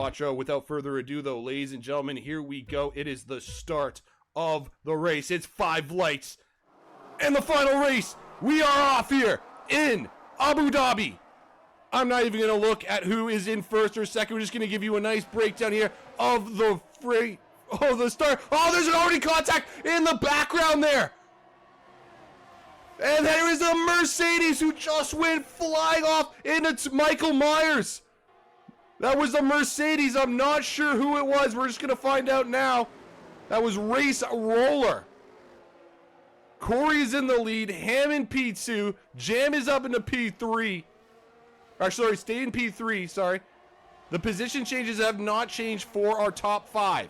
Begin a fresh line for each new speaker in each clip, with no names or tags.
Quattro. Without further ado, though, ladies and gentlemen, here we go. It is the start of the race. It's 5 lights. And the final race, we are off here in Abu Dhabi. I'm not even going to look at who is in first or second. We're just going to give you a nice breakdown here of the start. Oh, there's already contact in the background there. And there is a Mercedes who just went flying off into Michael Myers. That was a Mercedes. I'm not sure who it was. We're just going to find out now. That was Race Roller. Corey is in the lead. Ham in P2. Jam is up into P3. Or, sorry, stay in P3, sorry. The position changes have not changed for our top 5.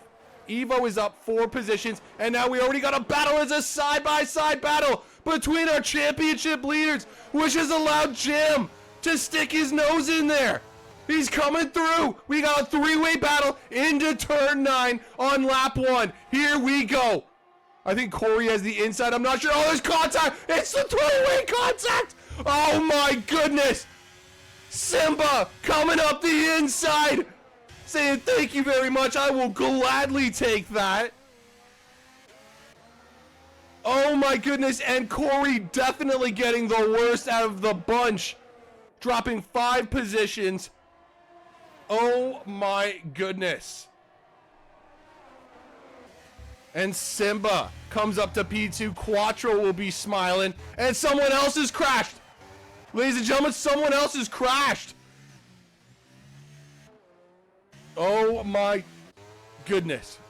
Evo is up 4 positions. And now we already got a battle as a side-by-side battle between our championship leaders, which has allowed Jam to stick his nose in there. He's coming through. We got a 3-way battle into turn 9 on lap 1. Here we go. I think Corey has the inside. I'm not sure. Oh, there's contact. It's the 3-way contact. Oh, my goodness. Simba coming up the inside. Saying thank you very much. I will gladly take that. Oh, my goodness. And Corey definitely getting the worst out of the bunch. Dropping 5 positions. Oh my goodness. And Simba comes up to P2. Quattro will be smiling. And someone else has crashed. Ladies and gentlemen, someone else has crashed. Oh my goodness.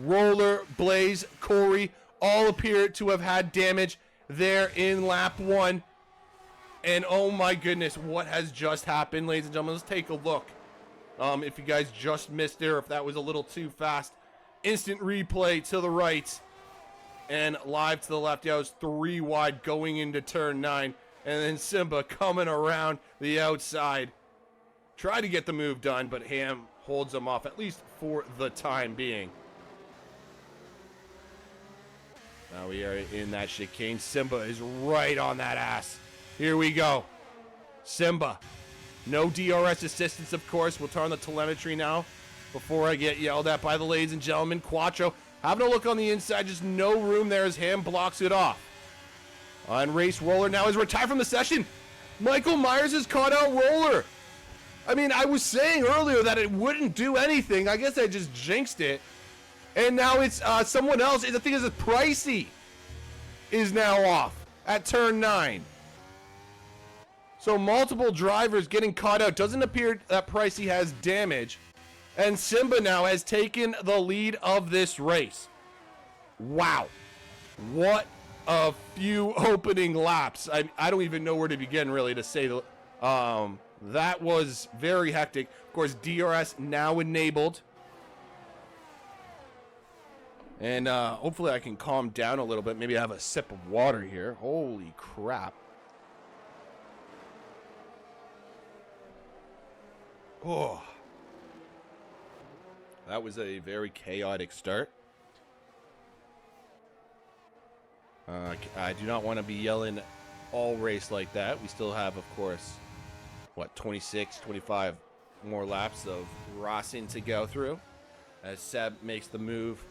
Roller, Blaze, Corey all appear to have had damage there in lap 1. And oh my goodness, what has just happened, ladies and gentlemen? Let's take a look. If you guys just missed it or if that was a little too fast. Instant replay to the right and live to the left. Yeah, it was 3 wide going into turn 9. And then Simba coming around the outside. Try to get the move done, but Ham holds him off, at least for the time being. Now we are in that chicane. Simba is right on that ass. Here we go. Simba. No DRS assistance, of course. We'll turn on the telemetry now before I get yelled at by the ladies and gentlemen. Quattro having a look on the inside. Just no room there as Ham blocks it off. And Race Roller now is retired from the session. Michael Myers has caught out Roller. I mean, I was saying earlier that it wouldn't do anything. I guess I just jinxed it. And now it's someone else. The thing is, Pricey is now off at turn 9. So multiple drivers getting caught out. Doesn't appear that Pricey has damage. And Simba now has taken the lead of this race. Wow. What a few opening laps. I don't even know where to begin, really, to say that was very hectic. Of course, DRS now enabled. And hopefully I can calm down a little bit. Maybe I have a sip of water here. Holy crap. Oh, that was a very chaotic start. I do not want to be yelling all race like that. We still have, of course, what, 26, 25 more laps of Rossin to go through as Seb makes the move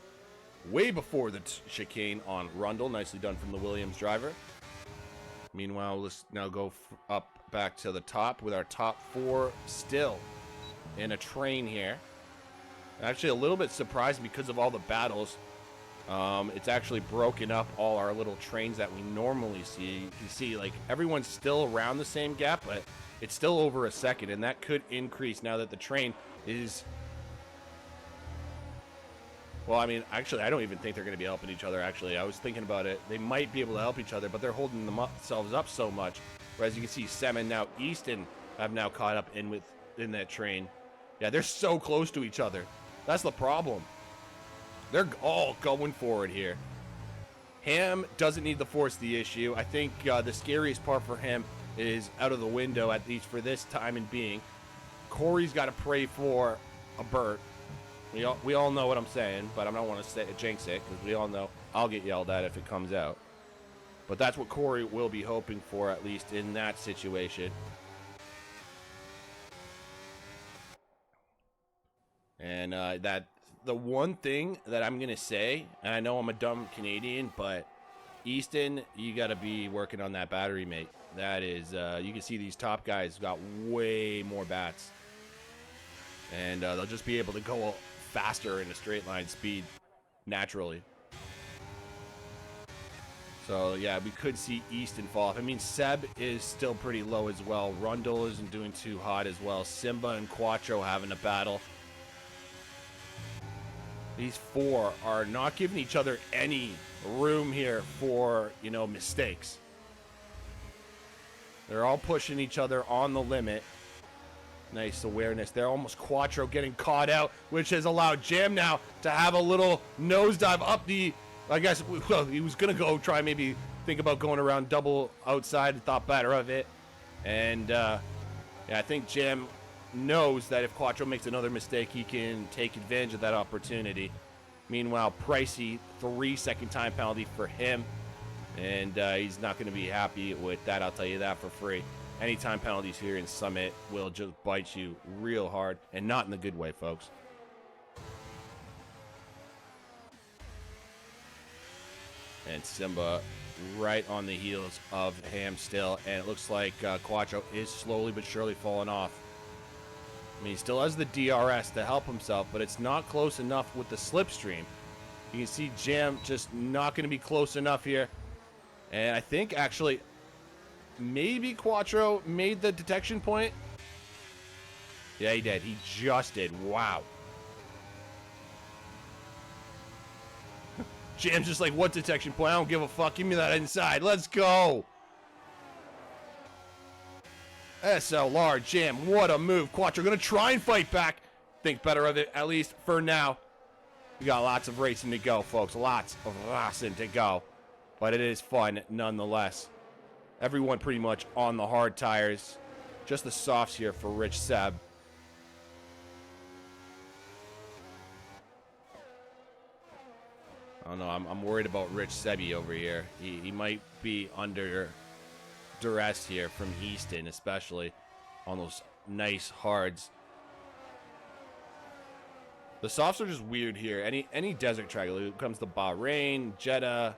way before the chicane on Rundle. Nicely done from the Williams driver. Meanwhile, let's now go up back to the top with our top 4 still in a train here. Actually a little bit surprised because of all the battles. It's actually broken up all our little trains that we normally see. You see, like, everyone's still around the same gap, but it's still over a second, and that could increase now that the train is... Well, I mean, actually, I don't even think they're going to be helping each other, actually. I was thinking about it. They might be able to help each other, but they're holding themselves up so much. Whereas you can see Sem and now Easton have now caught up in that train. Yeah, they're so close to each other. That's the problem. They're all going forward here. Ham doesn't need to force the issue. I think the scariest part for him is out of the window, at least for this time and being. Corey's got to pray for a Burt. We all know what I'm saying, but I don't want to jinx it, because we all know I'll get yelled at if it comes out. But that's what Corey will be hoping for, at least in that situation. And that the one thing that I'm going to say, and I know I'm a dumb Canadian, but Easton, you got to be working on that battery, mate. That is, you can see these top guys got way more bats. And they'll just be able to go faster in a straight line speed naturally. So, yeah, we could see Easton fall off. I mean, Seb is still pretty low as well. Rundle isn't doing too hot as well. Simba and Quattro having a battle. These four are not giving each other any room here for, you know, mistakes. They're all pushing each other on the limit. Nice awareness there. Almost Quattro getting caught out, which has allowed Jam now to have a little nosedive up the... I guess, well, he was going to go try maybe think about going around double outside. Thought better of it. And, yeah, I think Jam knows that if Quattro makes another mistake, he can take advantage of that opportunity. Meanwhile, Pricey, 3 second time penalty for him. And he's not going to be happy with that, I'll tell you that for free. Any time penalties here in Summit will just bite you real hard, and not in the good way, folks. And Simba right on the heels of Ham still, and it looks like Quattro is slowly but surely falling off. I mean, he still has the DRS to help himself, but it's not close enough with the slipstream. You can see Jam just not going to be close enough here. And I think, actually, maybe Quattro made the detection point. Yeah, he did. He just did. Wow. Jam's just like, what detection point? I don't give a fuck. Give me that inside. Let's go. SLR, Jam, what a move. Quattro going to try and fight back. Think better of it, at least for now. We got lots of racing to go, folks. Lots of racing to go. But it is fun nonetheless. Everyone pretty much on the hard tires. Just the softs here for Rich Seb. I don't know. I'm worried about Rich Sebi over here. He might be under duress here from Easton, especially on those nice hards. The softs are just weird here. Any desert track, it comes to Bahrain, Jeddah,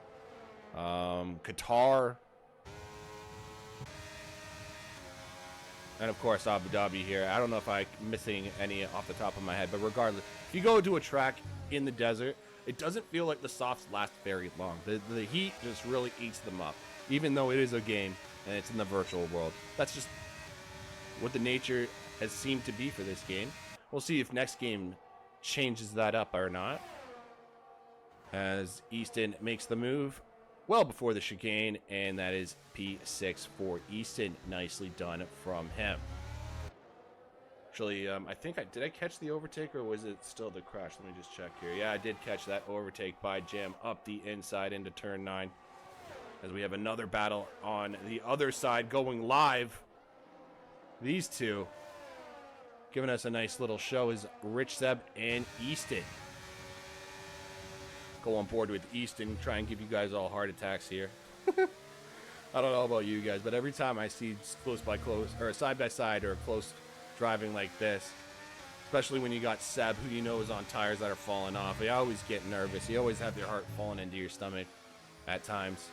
Qatar, and of course Abu Dhabi here. I don't know if I'm missing any off the top of my head, but regardless, if you go to a track in the desert, it doesn't feel like the softs last very long. The heat just really eats them up, even though it is a game and it's in the virtual world. That's just what the nature has seemed to be for this game. We'll see if next game changes that up or not, as Easton makes the move well before the chicane, and that is P6 for Easton. Nicely done from him. Actually, I think did I catch the overtake, or was it still the crash? Let me just check here. Yeah, I did catch that overtake by Jam up the inside into turn 9. As we have another battle on the other side going live. These two giving us a nice little show is Rich Seb and Easton. Go on board with Easton, try and give you guys all heart attacks here. I don't know about you guys, but every time I see close by close, or side by side, or close driving like this, especially when you got Seb, who you know is on tires that are falling off, you always get nervous. You always have your heart falling into your stomach at times.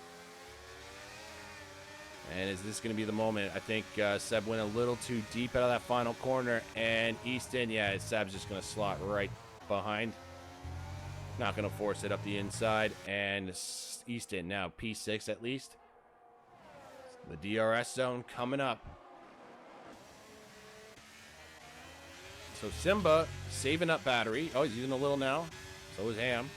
And is this going to be the moment? I think Seb went a little too deep out of that final corner, and Easton, yeah, Seb's just going to slot right behind. Not going to force it up the inside, and Easton now P6 at least. The DRS zone coming up. So Simba saving up battery. Oh, he's using a little now. So is Ham.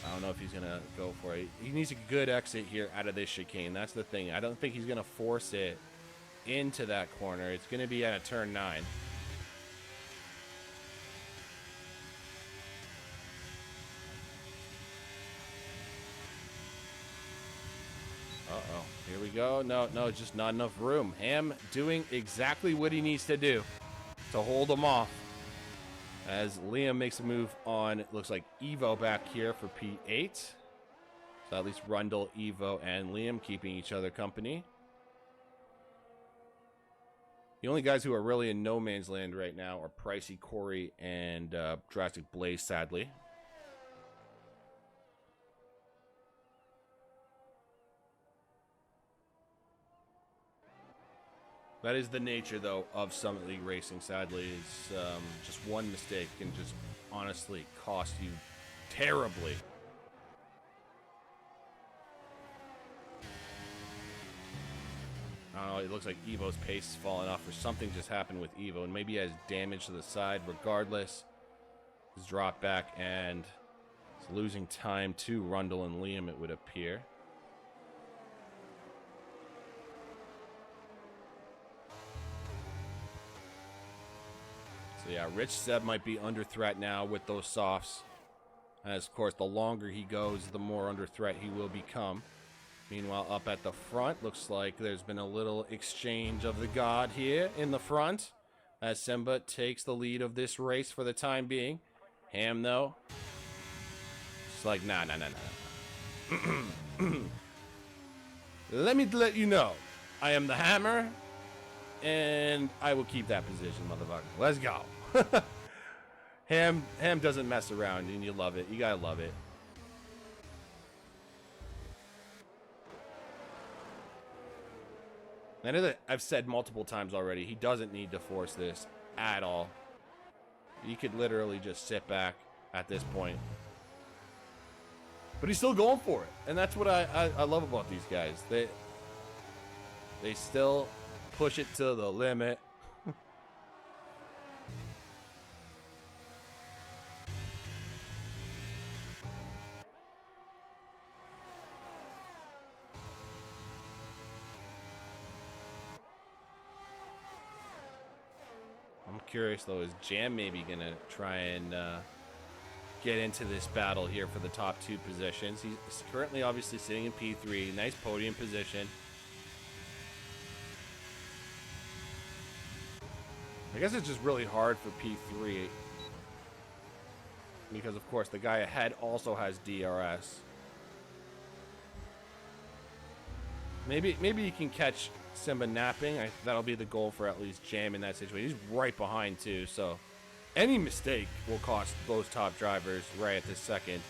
I don't know if he's going to go for it. He needs a good exit here out of this chicane. That's the thing. I don't think he's going to force it into that corner. It's going to be at a turn 9. Uh-oh. Here we go. No, just not enough room. Ham doing exactly what he needs to do to hold him off. As Liam makes a move on, it looks like Evo back here for P8. So at least Rundle, Evo, and Liam keeping each other company. The only guys who are really in no man's land right now are Pricey, Corey, and Drastic Blaze, sadly. That is the nature, though, of Summit League racing, sadly, is just one mistake can just honestly cost you terribly. I don't know, it looks like Evo's pace is falling off, or something just happened with Evo, and maybe he has damage to the side. Regardless, he's dropped back, and he's losing time to Rundle and Liam, it would appear. So yeah, Rich Seb might be under threat now with those softs. As, of course, the longer he goes, the more under threat he will become. Meanwhile, up at the front, looks like there's been a little exchange of the god here in the front, as Simba takes the lead of this race for the time being. Ham, though, it's like, nah. Let me let you know, I am the hammer, and I will keep that position, motherfucker. Let's go. Ham doesn't mess around, and you love it. You gotta love it. I know that I've said multiple times already, he doesn't need to force this at all. He could literally just sit back at this point. But he's still going for it. And that's what I love about these guys. They still push it to the limit. I'm curious, though, is Jam maybe going to try and get into this battle here for the top two positions? He's currently obviously sitting in P3. Nice podium position. I guess it's just really hard for P3 because, of course, the guy ahead also has DRS. Maybe you can catch Simba napping. That'll be the goal for at least Jam in that situation. He's right behind, too, so any mistake will cost those top drivers right at this second.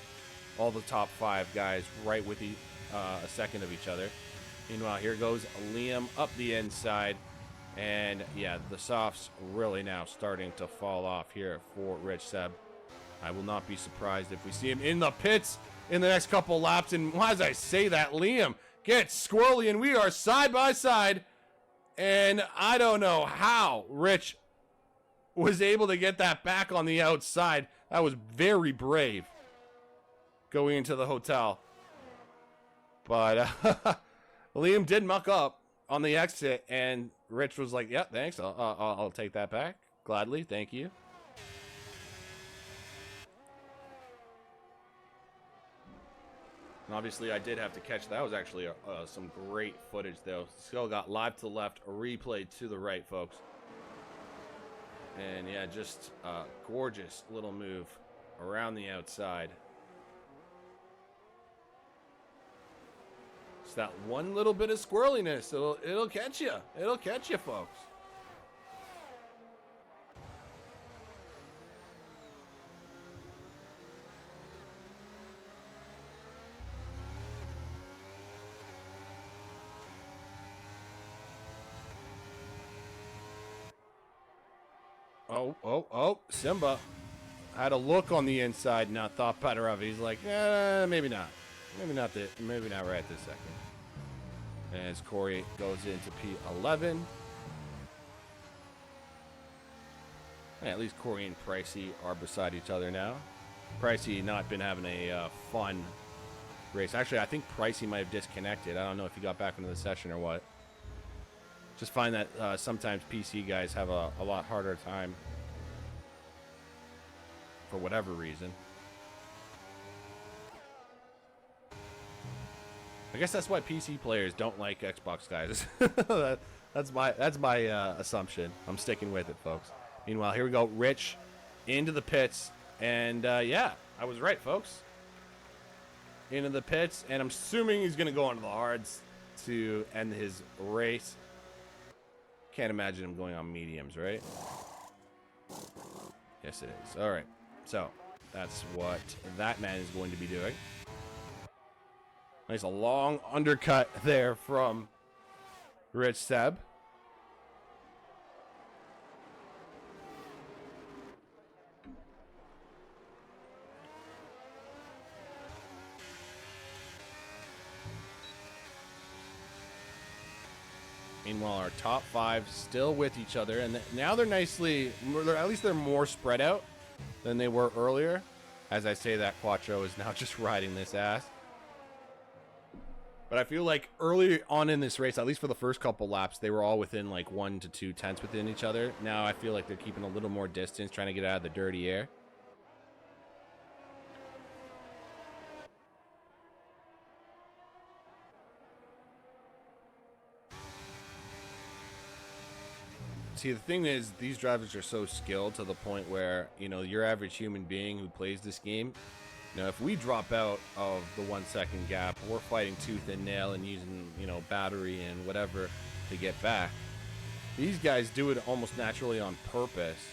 All the top five guys right with a second of each other. Meanwhile, here goes Liam up the inside. And, yeah, the softs really now starting to fall off here for Rich Seb. I will not be surprised if we see him in the pits in the next couple laps. And as I say that, Liam gets squirrely, and we are side by side. And I don't know how Rich was able to get that back on the outside. That was very brave going into the hotel. But Liam did muck up on the exit, and Rich was like, yeah, thanks. I'll take that back. Gladly. Thank you. And obviously, I did have to catch that. That was actually some great footage, though. Still got live to the left, a replay to the right, folks. And, yeah, just a gorgeous little move around the outside. It's that one little bit of squirreliness. It'll catch you. It'll catch you, folks. Oh, Simba had a look on the inside, not thought better of it. He's like, maybe not. Maybe not right this second. As Corey goes into P11. Yeah, at least Corey and Pricey are beside each other now. Pricey not been having a fun race. Actually, I think Pricey might have disconnected. I don't know if he got back into the session or what. Just find that sometimes PC guys have a lot harder time for whatever reason. I guess that's why PC players don't like Xbox guys. that's my assumption. I'm sticking with it, folks. Meanwhile, here we go. Rich into the pits. And, yeah, I was right, folks. Into the pits. And I'm assuming he's going to go into the hards to end his race. Can't imagine him going on mediums, right? Yes, it is. All right. So that's what that man is going to be doing. Nice, a long undercut there from Rich Seb. Meanwhile, our top 5 still with each other, and now they're nicely, at least they're more spread out than they were earlier. As I say that, Quattro is now just riding this ass. But I feel like early on in this race, at least for the first couple laps, they were all within like 1 to 2 tenths within each other. Now I feel like they're keeping a little more distance, trying to get out of the dirty air. See, the thing is, these drivers are so skilled to the point where, you know, your average human being who plays this game, you know, if we drop out of the 1 second gap, we're fighting tooth and nail and using, you know, battery and whatever to get back. These guys do it almost naturally on purpose,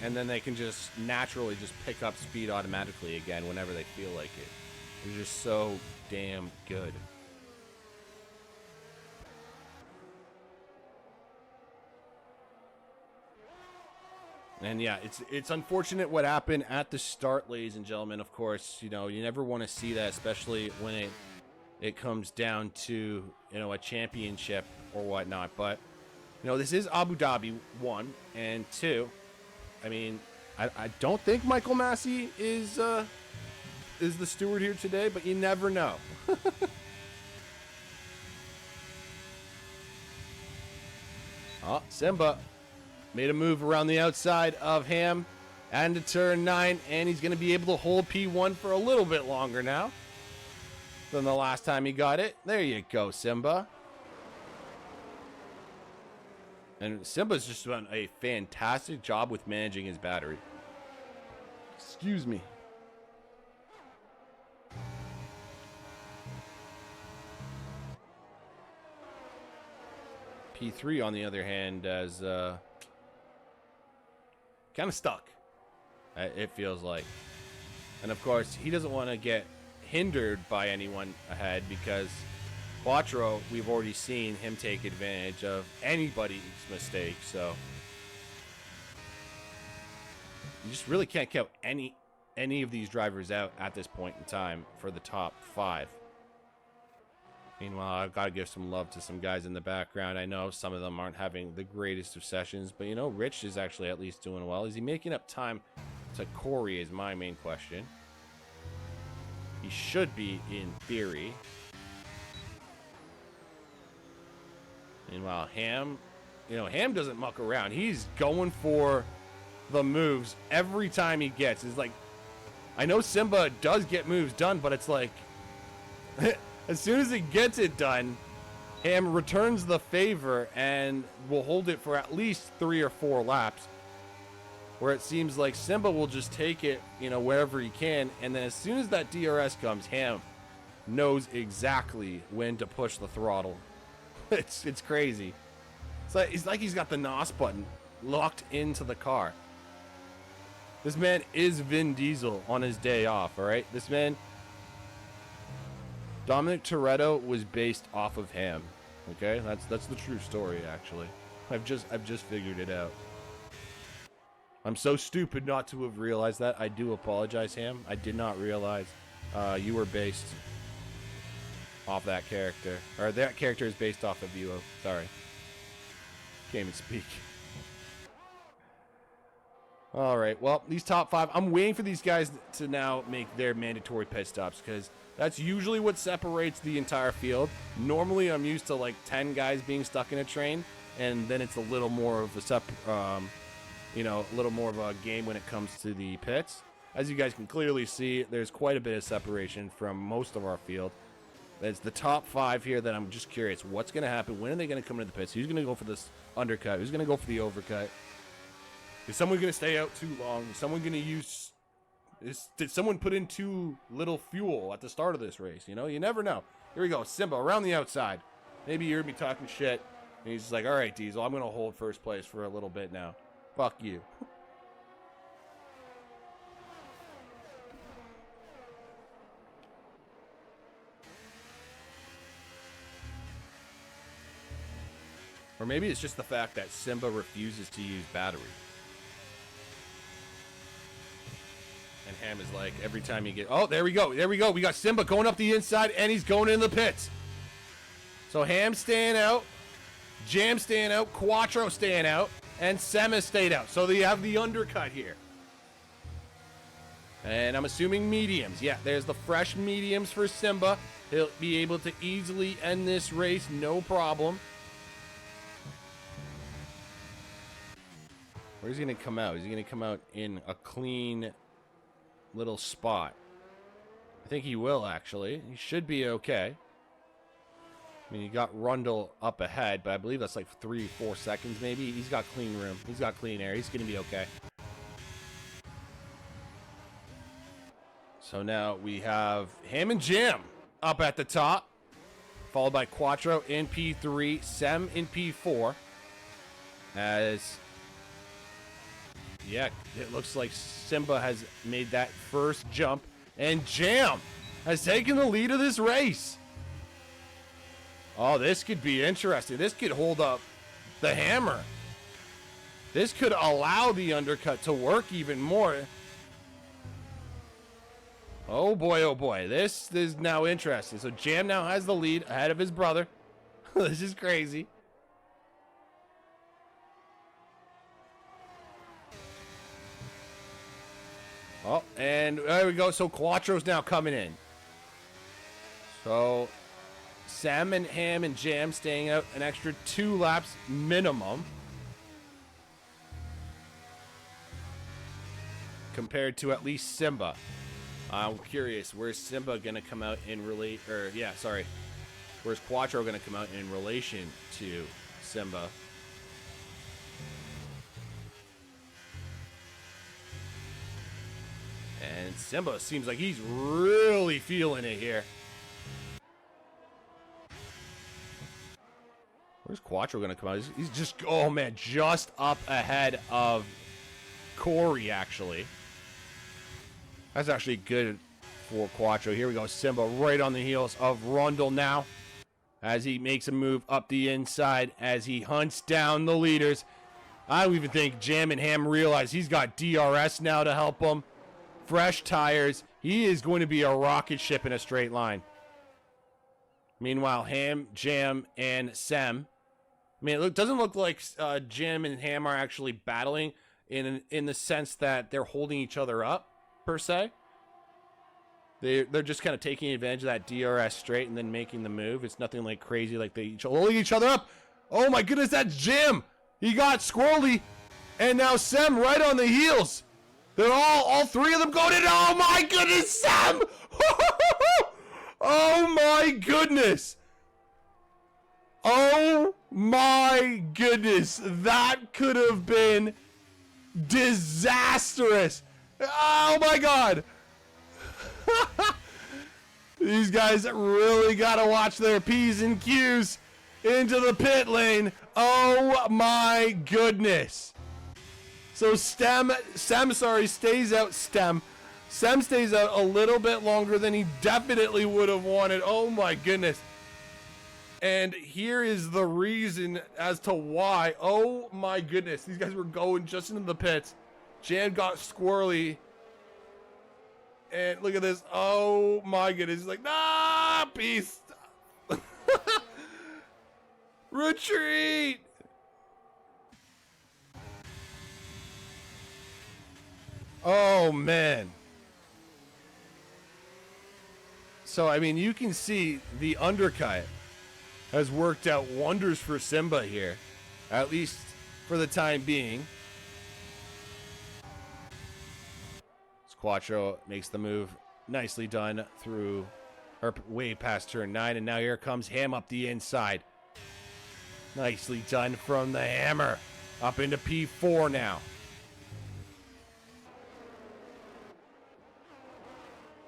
and then they can just naturally just pick up speed automatically again whenever they feel like it. They're just so damn good. And yeah, it's unfortunate what happened at the start, ladies and gentlemen. Of course, you know, you never want to see that, especially when it comes down to, you know, a championship or whatnot. But, you know, this is Abu Dhabi, 1, and 2. I mean, I don't think Michael Massey is the steward here today, but you never know. Oh, Simba made a move around the outside of Ham and to turn 9, and he's going to be able to hold P1 for a little bit longer now than the last time he got it. There you go, Simba. And Simba's just done a fantastic job with managing his battery. Excuse me. P3, on the other hand, as kind of stuck, it feels like. And of course, he doesn't want to get hindered by anyone ahead, because Quattro, we've already seen him take advantage of anybody's mistake. So you just really can't count any of these drivers out at this point in time for the top 5. Meanwhile, I've got to give some love to some guys in the background. I know some of them aren't having the greatest of sessions, but, you know, Rich is actually at least doing well. Is he making up time to Corey is my main question. He should be, in theory. Meanwhile, Ham, you know, Ham doesn't muck around. He's going for the moves every time he gets. It's like, I know Simba does get moves done, but it's like... as soon as he gets it done, Ham returns the favor and will hold it for at least 3 or 4 laps, where it seems like Simba will just take it, you know, wherever he can, and then as soon as that DRS comes, Ham knows exactly when to push the throttle. It's crazy. It's like he's got the NOS button locked into the car. This man is Vin Diesel on his day off, all right? This man... Dominic Toretto was based off of Ham. Okay, that's the true story. Actually, I've just figured it out. I'm so stupid not to have realized that. I do apologize, Ham. I did not realize you were based off that character, or that character is based off of you. Sorry, can't even speak. All right, well, these top 5, I'm waiting for these guys to now make their mandatory pit stops, because that's usually what separates the entire field. Normally, I'm used to like 10 guys being stuck in a train, and then it's a little more of a you know, a little more of a game when it comes to the pits. As you guys can clearly see, there's quite a bit of separation from most of our field. It's the top 5 here that I'm just curious, what's going to happen? When are they going to come into the pits? Who's going to go for this undercut? Who's going to go for the overcut? Is someone going to stay out too long? Is someone going to use... Did someone put in too little fuel at the start of this race? You know, you never know. Here we go. Simba around the outside. Maybe you heard me talking shit. And he's like, all right, Diesel, I'm going to hold first place for a little bit now. Fuck you. Or maybe it's just the fact that Simba refuses to use battery. And Ham is like, every time you get... Oh, there we go. There we go. We got Simba going up the inside, and he's going in the pits. So Ham staying out. Jam staying out. Quattro staying out. And Sem has stayed out. So they have the undercut here. And I'm assuming mediums. Yeah, there's the fresh mediums for Simba. He'll be able to easily end this race. No problem. Where's he going to come out? Is he going to come out in a clean little spot? I think he will, actually. He should be okay. I mean, you got Rundle up ahead, but I believe that's like 3-4 seconds maybe. He's got clean room. He's got clean air. He's going to be okay. So now we have Ham and Jam up at the top, followed by Quattro in P3, Sem in P4. As, yeah, it looks like Simba has made that first jump, and Jam has taken the lead of this race. Oh, this could be interesting. This could hold up the hammer. This could allow the undercut to work even more. Oh boy, this is now interesting. So Jam now has the lead ahead of his brother. This is crazy. Oh, and there we go. So Quattro's now coming in. So Sem and Ham and Jam staying out an extra 2 laps minimum. Compared to at least Simba. I'm curious, where's Simba going to come out in where's Quattro going to come out in relation to Simba? And Simba seems like he's really feeling it here. Where's Quattro going to come out? He's just, oh man, just up ahead of Corey, actually. That's actually good for Quattro. Here we go. Simba right on the heels of Rundle now as he makes a move up the inside as he hunts down the leaders. I don't even think Jam and Ham realize he's got DRS now to help him. Fresh tires. He is going to be a rocket ship in a straight line. Meanwhile, Ham, Jam, and Sem. I mean, it doesn't look like Jam and Ham are actually battling in the sense that they're holding each other up, per se. They're just kind of taking advantage of that DRS straight and then making the move. It's nothing like crazy like they each holding each other up. Oh my goodness, that's Jim. He got Squirrely, and now Sem right on the heels. They're all 3 of them going in. Oh my goodness, Sem! Oh my goodness! Oh my goodness! That could have been disastrous. Oh my god! These guys really gotta watch their P's and Q's into the pit lane. Oh my goodness! So Sem stays out. Sem stays out a little bit longer than he definitely would have wanted. Oh my goodness! And here is the reason as to why. Oh my goodness! These guys were going just into the pits. Jan got squirrely. And look at this. Oh my goodness. He's like, nah, peace. Retreat. Oh man. So, I mean, you can see the undercut has worked out wonders for Simba here, at least for the time being. Quattro makes the move. Nicely done through, or way past turn 9. And now here comes Ham up the inside. Nicely done from the hammer. Up into P4 now.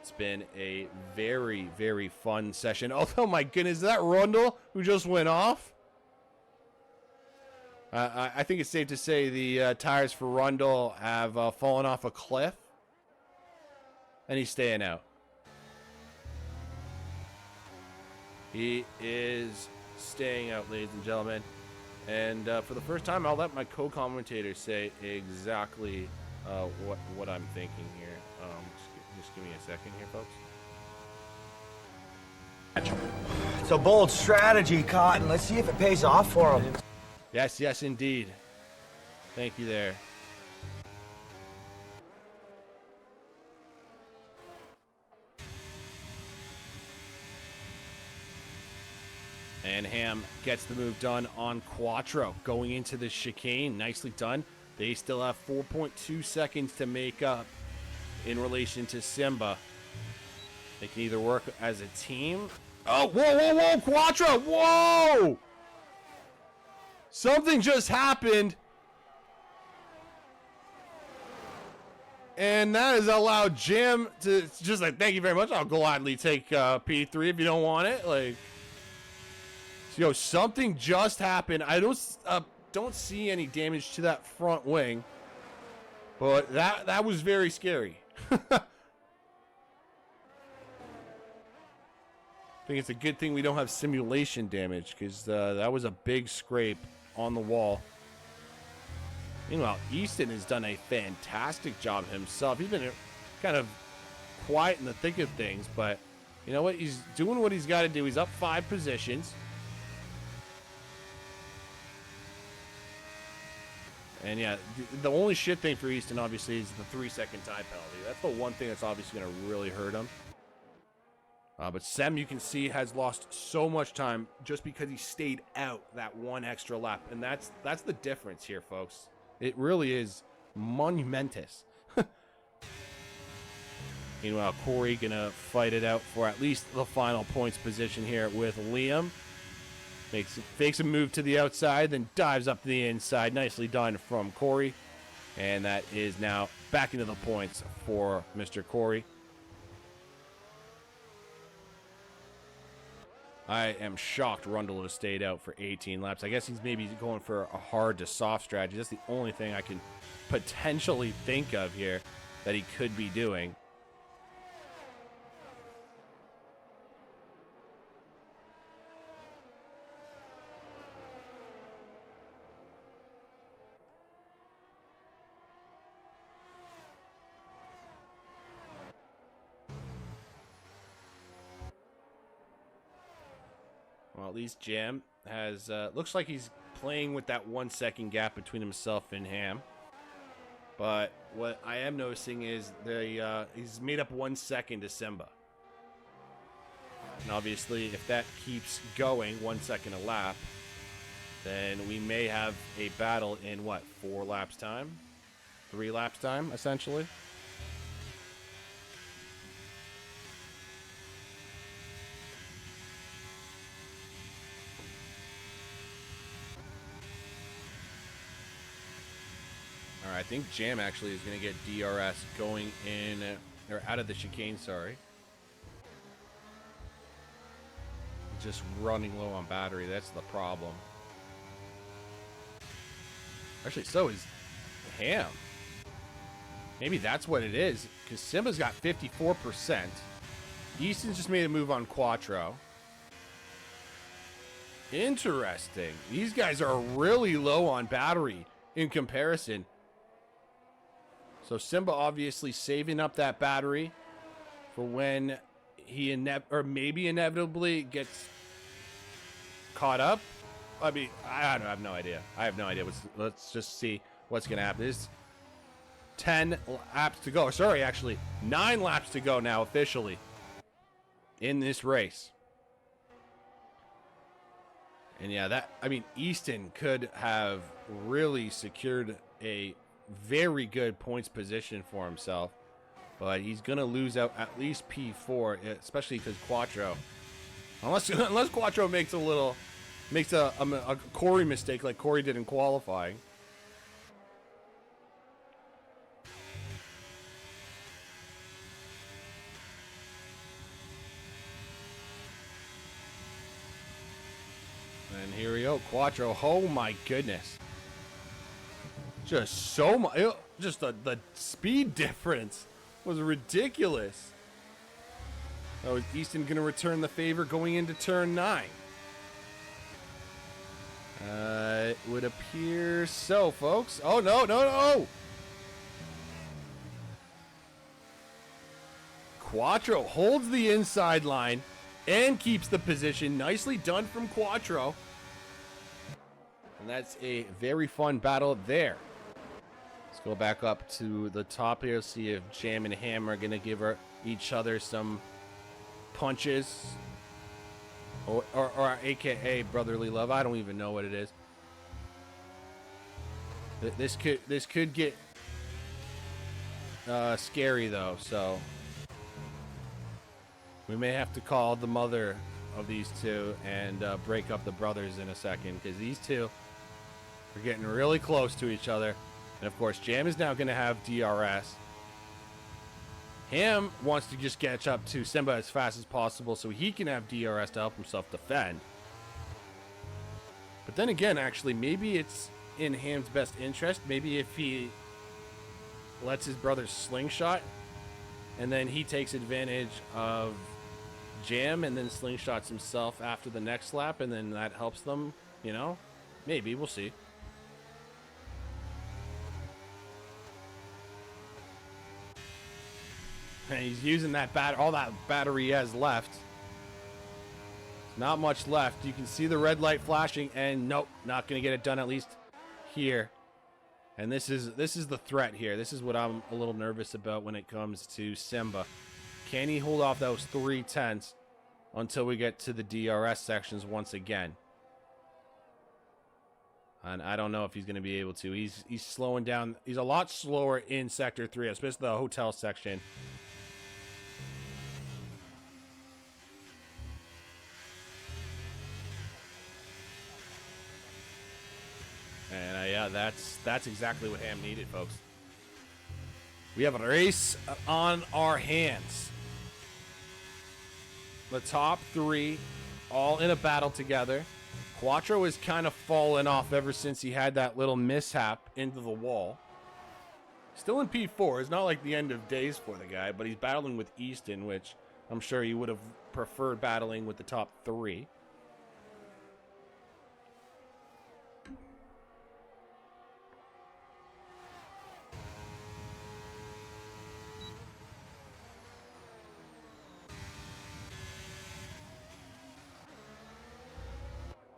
It's been a very, very fun session. Oh my goodness, is that Rundle who just went off? I think it's safe to say the tires for Rundle have fallen off a cliff. And he's staying out. He is staying out, ladies and gentlemen. And for the first time, I'll let my co-commentator say exactly what I'm thinking here. Just give me a second here, folks.
It's a bold strategy, Cotton. Let's see if it pays off for him.
Yes, yes, indeed. Thank you there. And Ham gets the move done on Quattro going into the chicane. Nicely done. They still have 4.2 seconds to make up in relation to Simba. They can either work as a team. Oh, whoa, whoa, whoa, Quattro, whoa! Something just happened. And that has allowed Jim to just like, thank you very much. I'll gladly take P3 if you don't want it. Like, yo, something just happened. I don't see any damage to that front wing, but that was very scary. I think it's a good thing we don't have simulation damage, because that was a big scrape on the wall. Meanwhile, Easton has done a fantastic job himself. He's been kind of quiet in the thick of things, but you know what? He's doing what he's got to do. He's up 5 positions. And yeah, the only shit thing for Easton, obviously, is the 3-second time penalty. That's the one thing that's obviously going to really hurt him. But Sem, you can see, has lost so much time just because he stayed out that one extra lap. And that's the difference here, folks. It really is monumentous. Meanwhile, Corey going to fight it out for at least the final points position here with Liam. Fakes a move to the outside, then dives up to the inside. Nicely done from Corey. And that is now back into the points for Mr. Corey. I am shocked Rundle has stayed out for 18 laps. I guess he's maybe going for a hard to soft strategy. That's the only thing I can potentially think of here that he could be doing. Well, at least Jam has, looks like he's playing with that 1 second gap between himself and Ham. But what I am noticing is he's made up 1 second to Simba. And obviously, if that keeps going 1 second a lap, then we may have a battle in, what, 4 laps time? 3 laps time, essentially? All right, I think Jam actually is going to get DRS going in, or out of the chicane, sorry. Just running low on battery, that's the problem. Actually, so is Ham. Maybe that's what it is, because Simba's got 54%. Easton's just made a move on Quattro. Interesting. These guys are really low on battery in comparison. So Simba obviously saving up that battery for when he maybe inevitably gets caught up. I mean, I have no idea. I have no idea. Let's just see what's going to happen. There's 10 laps to go. Sorry, actually, 9 laps to go now officially in this race. And yeah, Easton could have really secured a very good points position for himself, but he's gonna lose out at least P4, especially because Quattro, unless Quattro makes a Corey mistake like Corey did in qualifying. And here we go, Quattro. Oh my goodness. Just so much. Just the speed difference was ridiculous. Oh, is Easton going to return the favor going into turn 9? It would appear so, folks. Oh, no, no, no. Quattro holds the inside line and keeps the position. Nicely done from Quattro. And that's a very fun battle there. Let's go back up to the top here, see if Jam and Ham are going to give each other some punches. Or AKA brotherly love. I don't even know what it is. This could get scary though, so we may have to call the mother of these two and break up the brothers in a second, because these two are getting really close to each other. And of course, Jam is now going to have DRS. Ham wants to just catch up to Simba as fast as possible so he can have DRS to help himself defend. But then again, actually, maybe it's in Ham's best interest. Maybe if he lets his brother slingshot and then he takes advantage of Jam and then slingshots himself after the next lap, and then that helps them, you know? Maybe, we'll see. And he's using that all that battery he has left. Not much left. You can see the red light flashing, and nope, not going to get it done, at least here. And this is the threat here. This is what I'm a little nervous about when it comes to Simba. Can he hold off those 3/10 until we get to the DRS sections once again? And I don't know if he's going to be able to. He's slowing down. He's a lot slower in Sector 3, especially the hotel section. And yeah, that's exactly what Ham needed, folks. We have a race on our hands. The top 3 all in a battle together. Quattro has kind of fallen off ever since he had that little mishap into the wall. Still in P4. It's not like the end of days for the guy, but he's battling with Easton, which I'm sure he would have preferred battling with the top 3.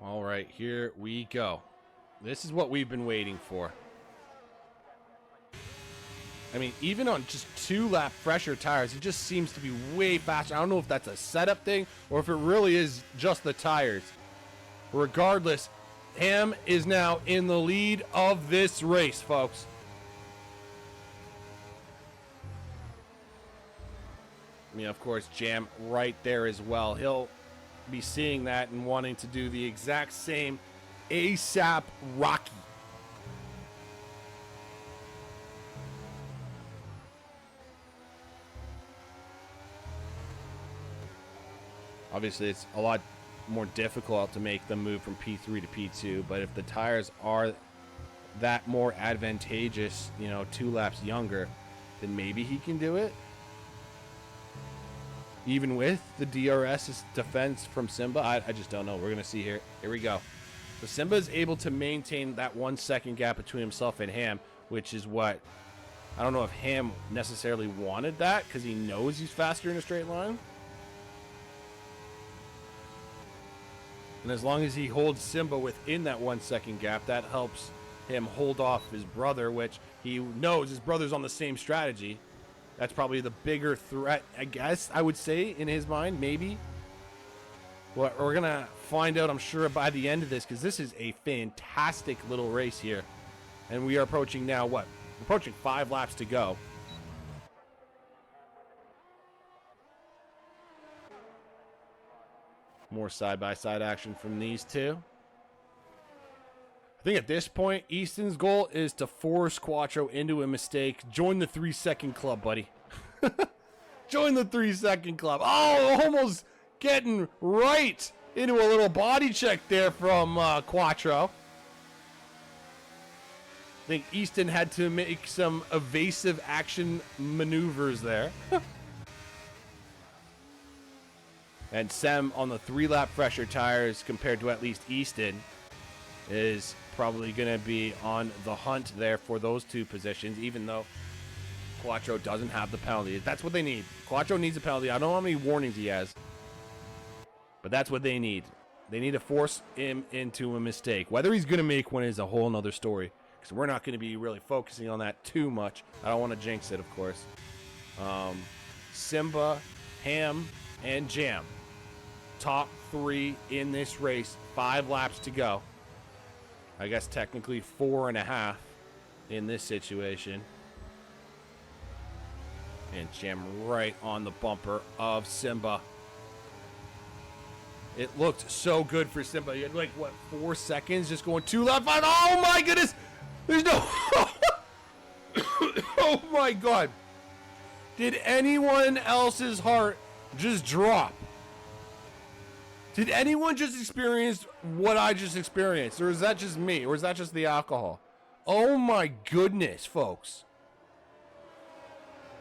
All right, here we go. This is what we've been waiting for. I mean, even on just 2-lap fresher tires, it just seems to be way faster. I don't know if that's a setup thing or if it really is just the tires. Regardless, Ham is now in the lead of this race, folks. I mean, of course, Jam right there as well. He'll be seeing that and wanting to do the exact same ASAP Rocky. Obviously, it's a lot more difficult to make the move from P3 to P2, but if the tires are that more advantageous, you know, 2 laps younger, then maybe he can do it. Even with the DRS defense from Simba, I just don't know. We're going to see here. Here we go. So Simba is able to maintain that 1 second gap between himself and Ham, which is what, I don't know if Ham necessarily wanted that because he knows he's faster in a straight line. And as long as he holds Simba within that 1 second gap, that helps him hold off his brother, which he knows his brother's on the same strategy. That's probably the bigger threat, I guess, I would say, in his mind, maybe. Well, we're going to find out, I'm sure, by the end of this, because this is a fantastic little race here. And we are approaching now, what? We're approaching 5 laps to go. More side-by-side action from these two. I think at this point, Easton's goal is to force Quattro into a mistake. Join the 3-second club, buddy. Join the 3-second club. Oh, almost getting right into a little body check there from Quattro. think Easton had to make some evasive action maneuvers there. And Sem on the 3-lap fresher tires compared to at least Easton is probably going to be on the hunt there for those 2 positions, even though Quattro doesn't have the penalty. That's what they need. Quattro needs a penalty. I don't know how many warnings he has, but that's what they need. They need to force him into a mistake. Whether he's going to make one is a whole nother story, because we're not going to be really focusing on that too much. I don't want to jinx it, of course. Simba, Ham, and Jam. Top 3 in this race. 5 laps to go. I guess technically 4.5 in this situation. And Jam right on the bumper of Simba. It looked so good for Simba. He had like, what, 4 seconds just going 2 laps. Oh my goodness! There's no... Oh my God. Did anyone else's heart just drop? Did anyone just experience what I just experienced? Or is that just me? Or is that just the alcohol? Oh my goodness, folks.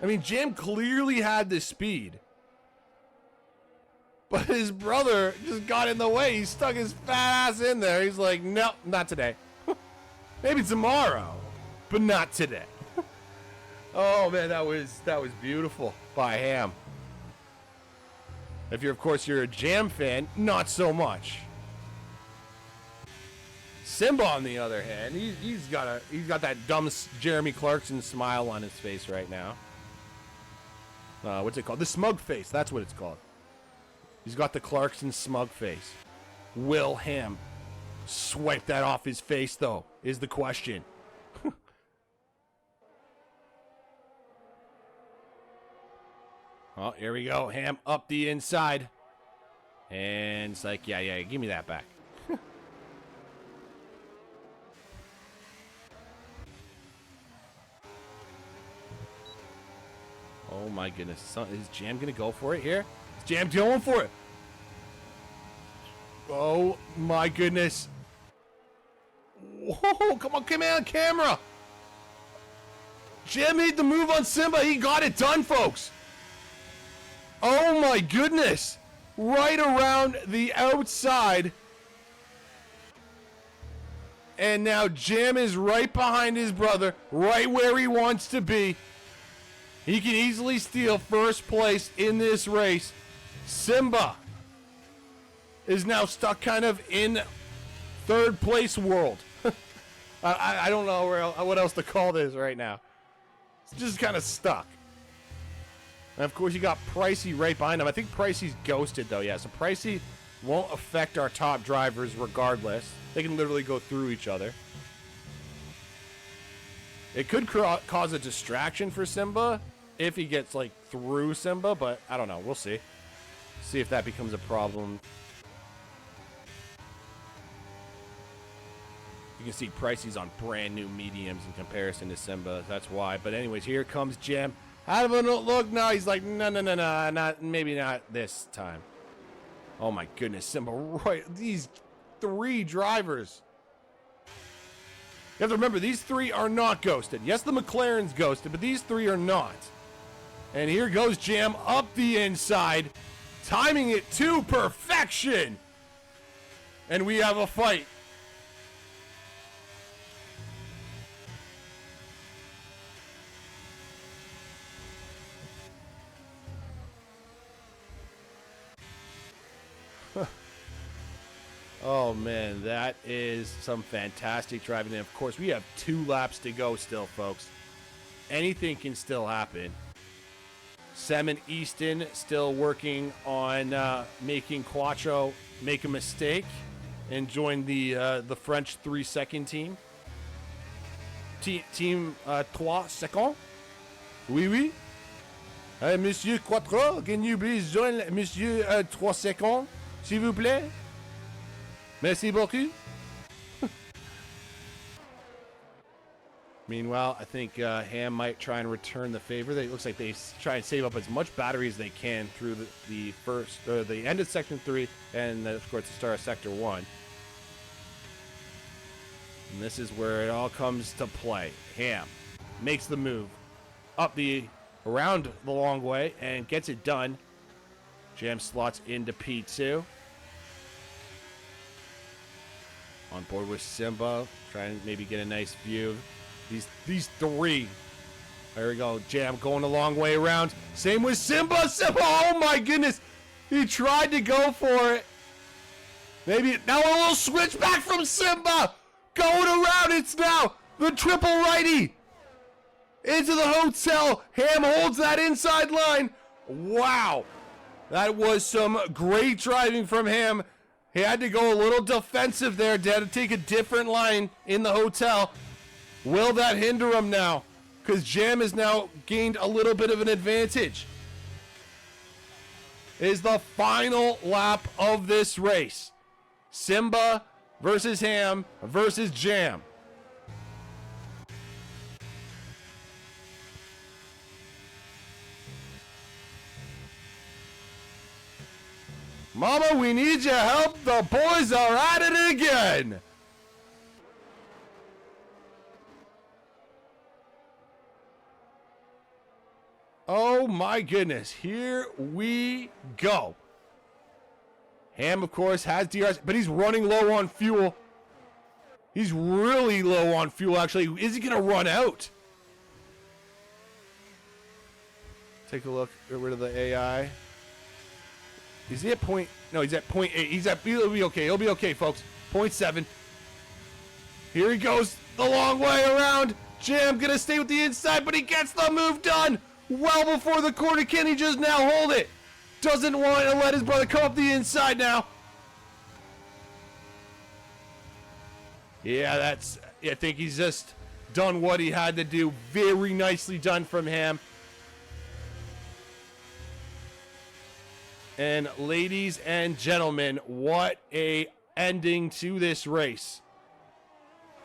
I mean, Jam clearly had the speed. But his brother just got in the way. He stuck his fat ass in there. He's like, nope, not today. Maybe tomorrow, but not today. Oh man, that was beautiful by Ham. If you're, of course, you're a Jam fan, not so much. Simba, on the other hand, he's got that dumb Jeremy Clarkson smile on his face right now. What's it called? The smug face. That's what it's called. He's got the Clarkson smug face. Will Ham swipe that off his face, though, is the question. Oh, here we go. Ham up the inside. And it's like, yeah, give me that back. Oh, my goodness. Is Jam going to go for it here? Is Jam going for it? Oh, my goodness. Whoa, come on camera. Jam made the move on Simba. He got it done, folks. Oh, my goodness. Right around the outside. And now Jam is right behind his brother, right where he wants to be. He can easily steal first place in this race. Simba is now stuck kind of in third place world. I don't know what else to call this right now. It's just kind of stuck. And of course, you got Pricey right behind him. I think Pricey's ghosted, though. Yeah, so Pricey won't affect our top drivers regardless. They can literally go through each other. It could cause a distraction for Simba if he gets, like, through Simba, but I don't know. We'll see. See if that becomes a problem. You can see Pricey's on brand new mediums in comparison to Simba. That's why. But anyways, here comes Jam. Have a look. No, he's like, no, maybe not this time. Oh my goodness, Simba, right? These 3 drivers. You have to remember, these 3 are not ghosted. Yes, the McLaren's ghosted, but these 3 are not. And here goes Jam up the inside, timing it to perfection. And we have a fight. Oh man, that is some fantastic driving. And of course, we have 2 laps to go still, folks. Anything can still happen. Sem and Easton still working on making Quattro make a mistake and join the French 3-second team. Team 3 seconds. Oui. Monsieur Quattro, can you please join Monsieur 3 seconds, s'il vous plaît? Merci beaucoup. Meanwhile, I think Ham might try and return the favor. It looks like they try and save up as much battery as they can through the end of Section 3 and, of course, the start of Sector 1. And this is where it all comes to play. Ham makes the move around the long way and gets it done. Jam slots into P2. On board with Simba, trying to maybe get a nice view. These three. There we go. Jam going a long way around. Same with Simba. Simba, oh my goodness. He tried to go for it. Maybe now a little switch back from Simba. Going around. It's now the triple righty. Into the hotel. Ham holds that inside line. Wow. That was some great driving from Ham. He had to go a little defensive there. Had to take a different line in the hotel. Will that hinder him now? Because Jam has now gained a little bit of an advantage. It is the final lap of this race. Simba versus Ham versus Jam. Mama, we need your help. The boys are at it again. Oh my goodness. Here we go. Ham, of course, has DRS, but he's running low on fuel. He's really low on fuel, actually. Is he going to run out? Take a look. Get rid of the AI. Is he at point? No, he's at 0.8. He'll be okay. He'll be okay, folks. 0.7. Here he goes the long way around. Jam gonna stay with the inside, but he gets the move done well before the corner. Can he just now hold it? Doesn't want to let his brother come up the inside now. Yeah, I think he's just done what he had to do. Very nicely done from him. And ladies and gentlemen, what a ending to this race.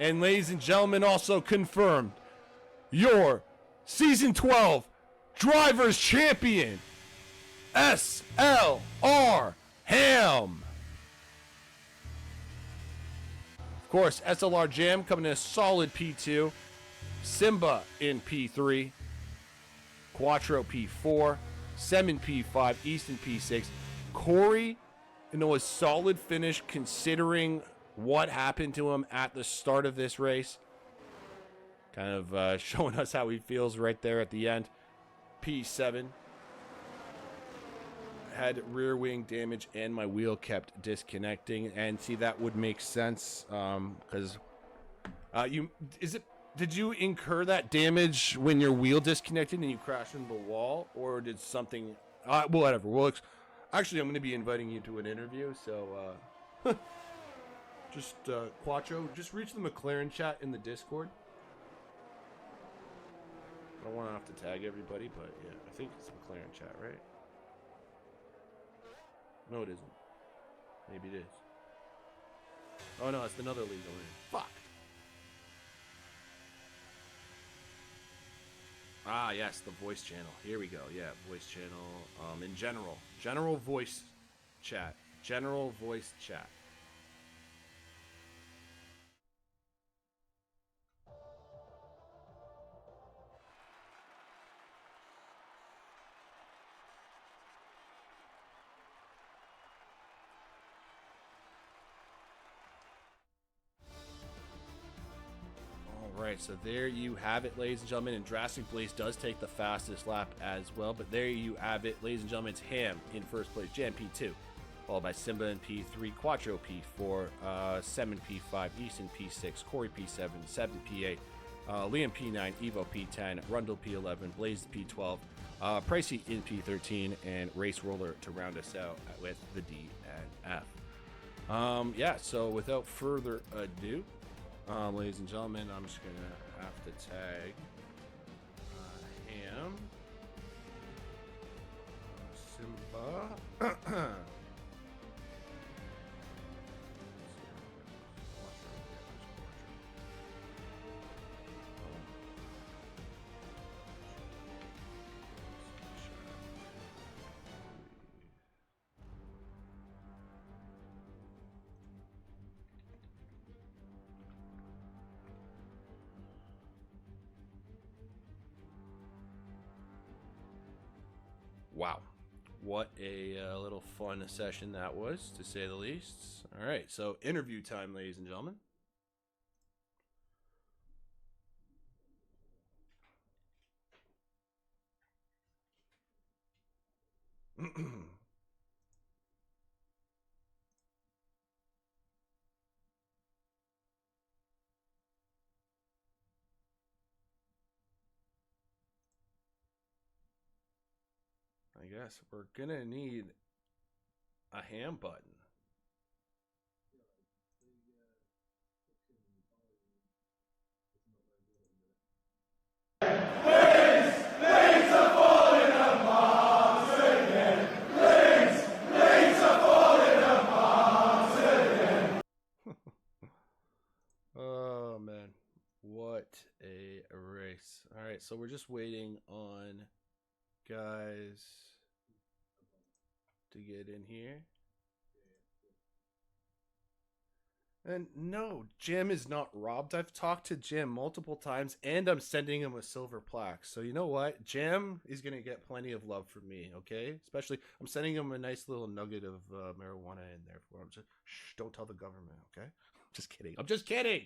And ladies and gentlemen, also confirmed, your Season 12 Drivers Champion, SLR Ham. Of course, SLR Jam coming in a solid P2. Simba in P3. Quattro P4. Semin P5, Easton P6. Corey, a solid finish considering what happened to him at the start of this race. Kind of showing us how he feels right there at the end. P7. Had rear wing damage and my wheel kept disconnecting. And see, that would make sense because did you incur that damage when your wheel disconnected and you crashed into the wall, or did something? Whatever. Well, actually, I'm going to be inviting you to an interview, so just Quattro, just reach the McLaren chat in the Discord. I don't want to have to tag everybody, but yeah, I think it's McLaren chat, right? No, it isn't. Maybe it is. Oh no, it's another league I'm in. Fuck. Ah, yes, the voice channel. Here we go. Yeah, voice channel. In general voice chat. General voice chat. Alright, so there you have it, ladies and gentlemen, and Drastic Blaze does take the fastest lap as well, but there you have it, ladies and gentlemen. It's Ham in first place, Jam P2, followed by Simba in P3, Quattro P4, Semin P5, Easton P6, Corey P7, 7 P8, Liam P9, Evo P10, Rundle P11, Blaze P12, Pricey in P13, and Race Roller to round us out with the D and F. Yeah, so without further ado, ladies and gentlemen, I'm just gonna have to tag Ham, Simba, Wow. What a little fun session that was, to say the least. All right, so interview time, ladies and gentlemen. I guess we're gonna need a ham button. Oh man, what a race. All right, so we're just waiting on guys to get in here. And no, Jim is not robbed. I've talked to Jim multiple times, and I'm sending him a silver plaque. So you know what? Jim is going to get plenty of love from me, okay? Especially, I'm sending him a nice little nugget of marijuana in there for him. Just, shh, don't tell the government, okay? Just kidding. I'm just kidding.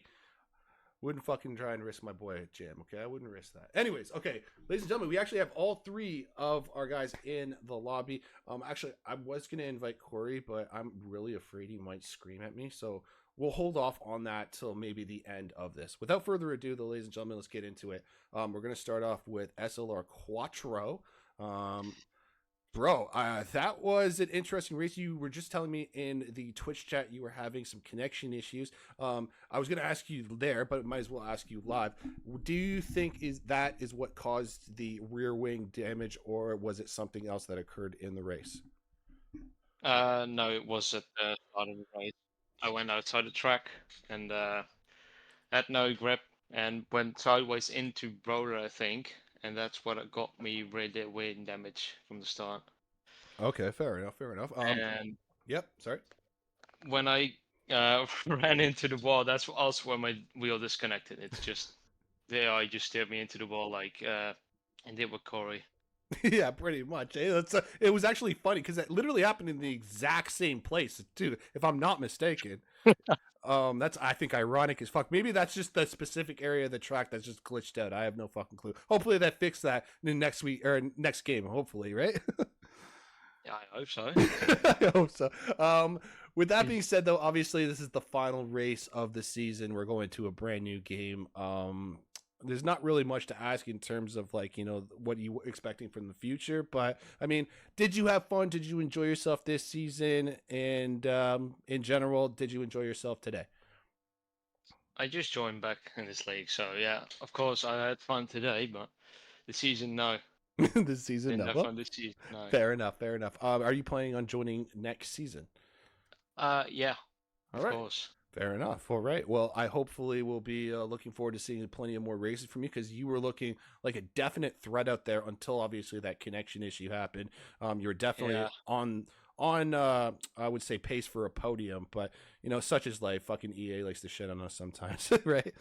Wouldn't fucking try and risk my boy Jim, okay? I wouldn't risk that. Anyways, okay, ladies and gentlemen, we actually have all three of our guys in the lobby. Actually, I was going to invite Corey, but I'm really afraid he might scream at me, so we'll hold off on that till maybe the end of this. Without further ado, though, ladies and gentlemen, let's get into it. We're going to start off with SLR Quattro. Bro, that was an interesting race. You were just telling me in the Twitch chat you were having some connection issues. I was going to ask you there, but might as well ask you live. Do you think that is what caused the rear wing damage, or was it something else that occurred in the race?
No, it was at the start of the race. I went outside the track and had no grip and went sideways into roller, I think, and that's what got me really wing damage from the start.
Okay, fair enough, fair enough.
And
Yep, sorry.
when I ran into the wall, that's also when my wheel disconnected. It's just there, I just steered me into the wall like and did with Corey.
Yeah, pretty much. It was actually funny because it literally happened in the exact same place too, if I'm not mistaken. That's, I think, ironic as fuck. Maybe that's just the specific area of the track that's just glitched out. I have no fucking clue. Hopefully that fixed that in next week or next game. Hopefully, right?
Yeah, I hope so.
I hope so. With that being said, though, obviously this is the final race of the season. We're going to a brand new game. There's not really much to ask in terms of, like, you know, what you were expecting from the future. But, I mean, did you have fun? Did you enjoy yourself this season? And in general, did you enjoy yourself today?
I just joined back in this league, so yeah, of course I had fun today, but the season, no.
This season,
Didn't
no.
have
Well,
fun this season, no.
fair enough, fair enough. Are you planning on joining next season?
Yeah,
All
of
right.
course.
Fair enough. All right. Well, I hopefully will be looking forward to seeing plenty of more races from you, because you were looking like a definite threat out there until obviously that connection issue happened. You're definitely on I would say pace for a podium, but you know, such is life. Fucking EA likes to shit on us sometimes, right?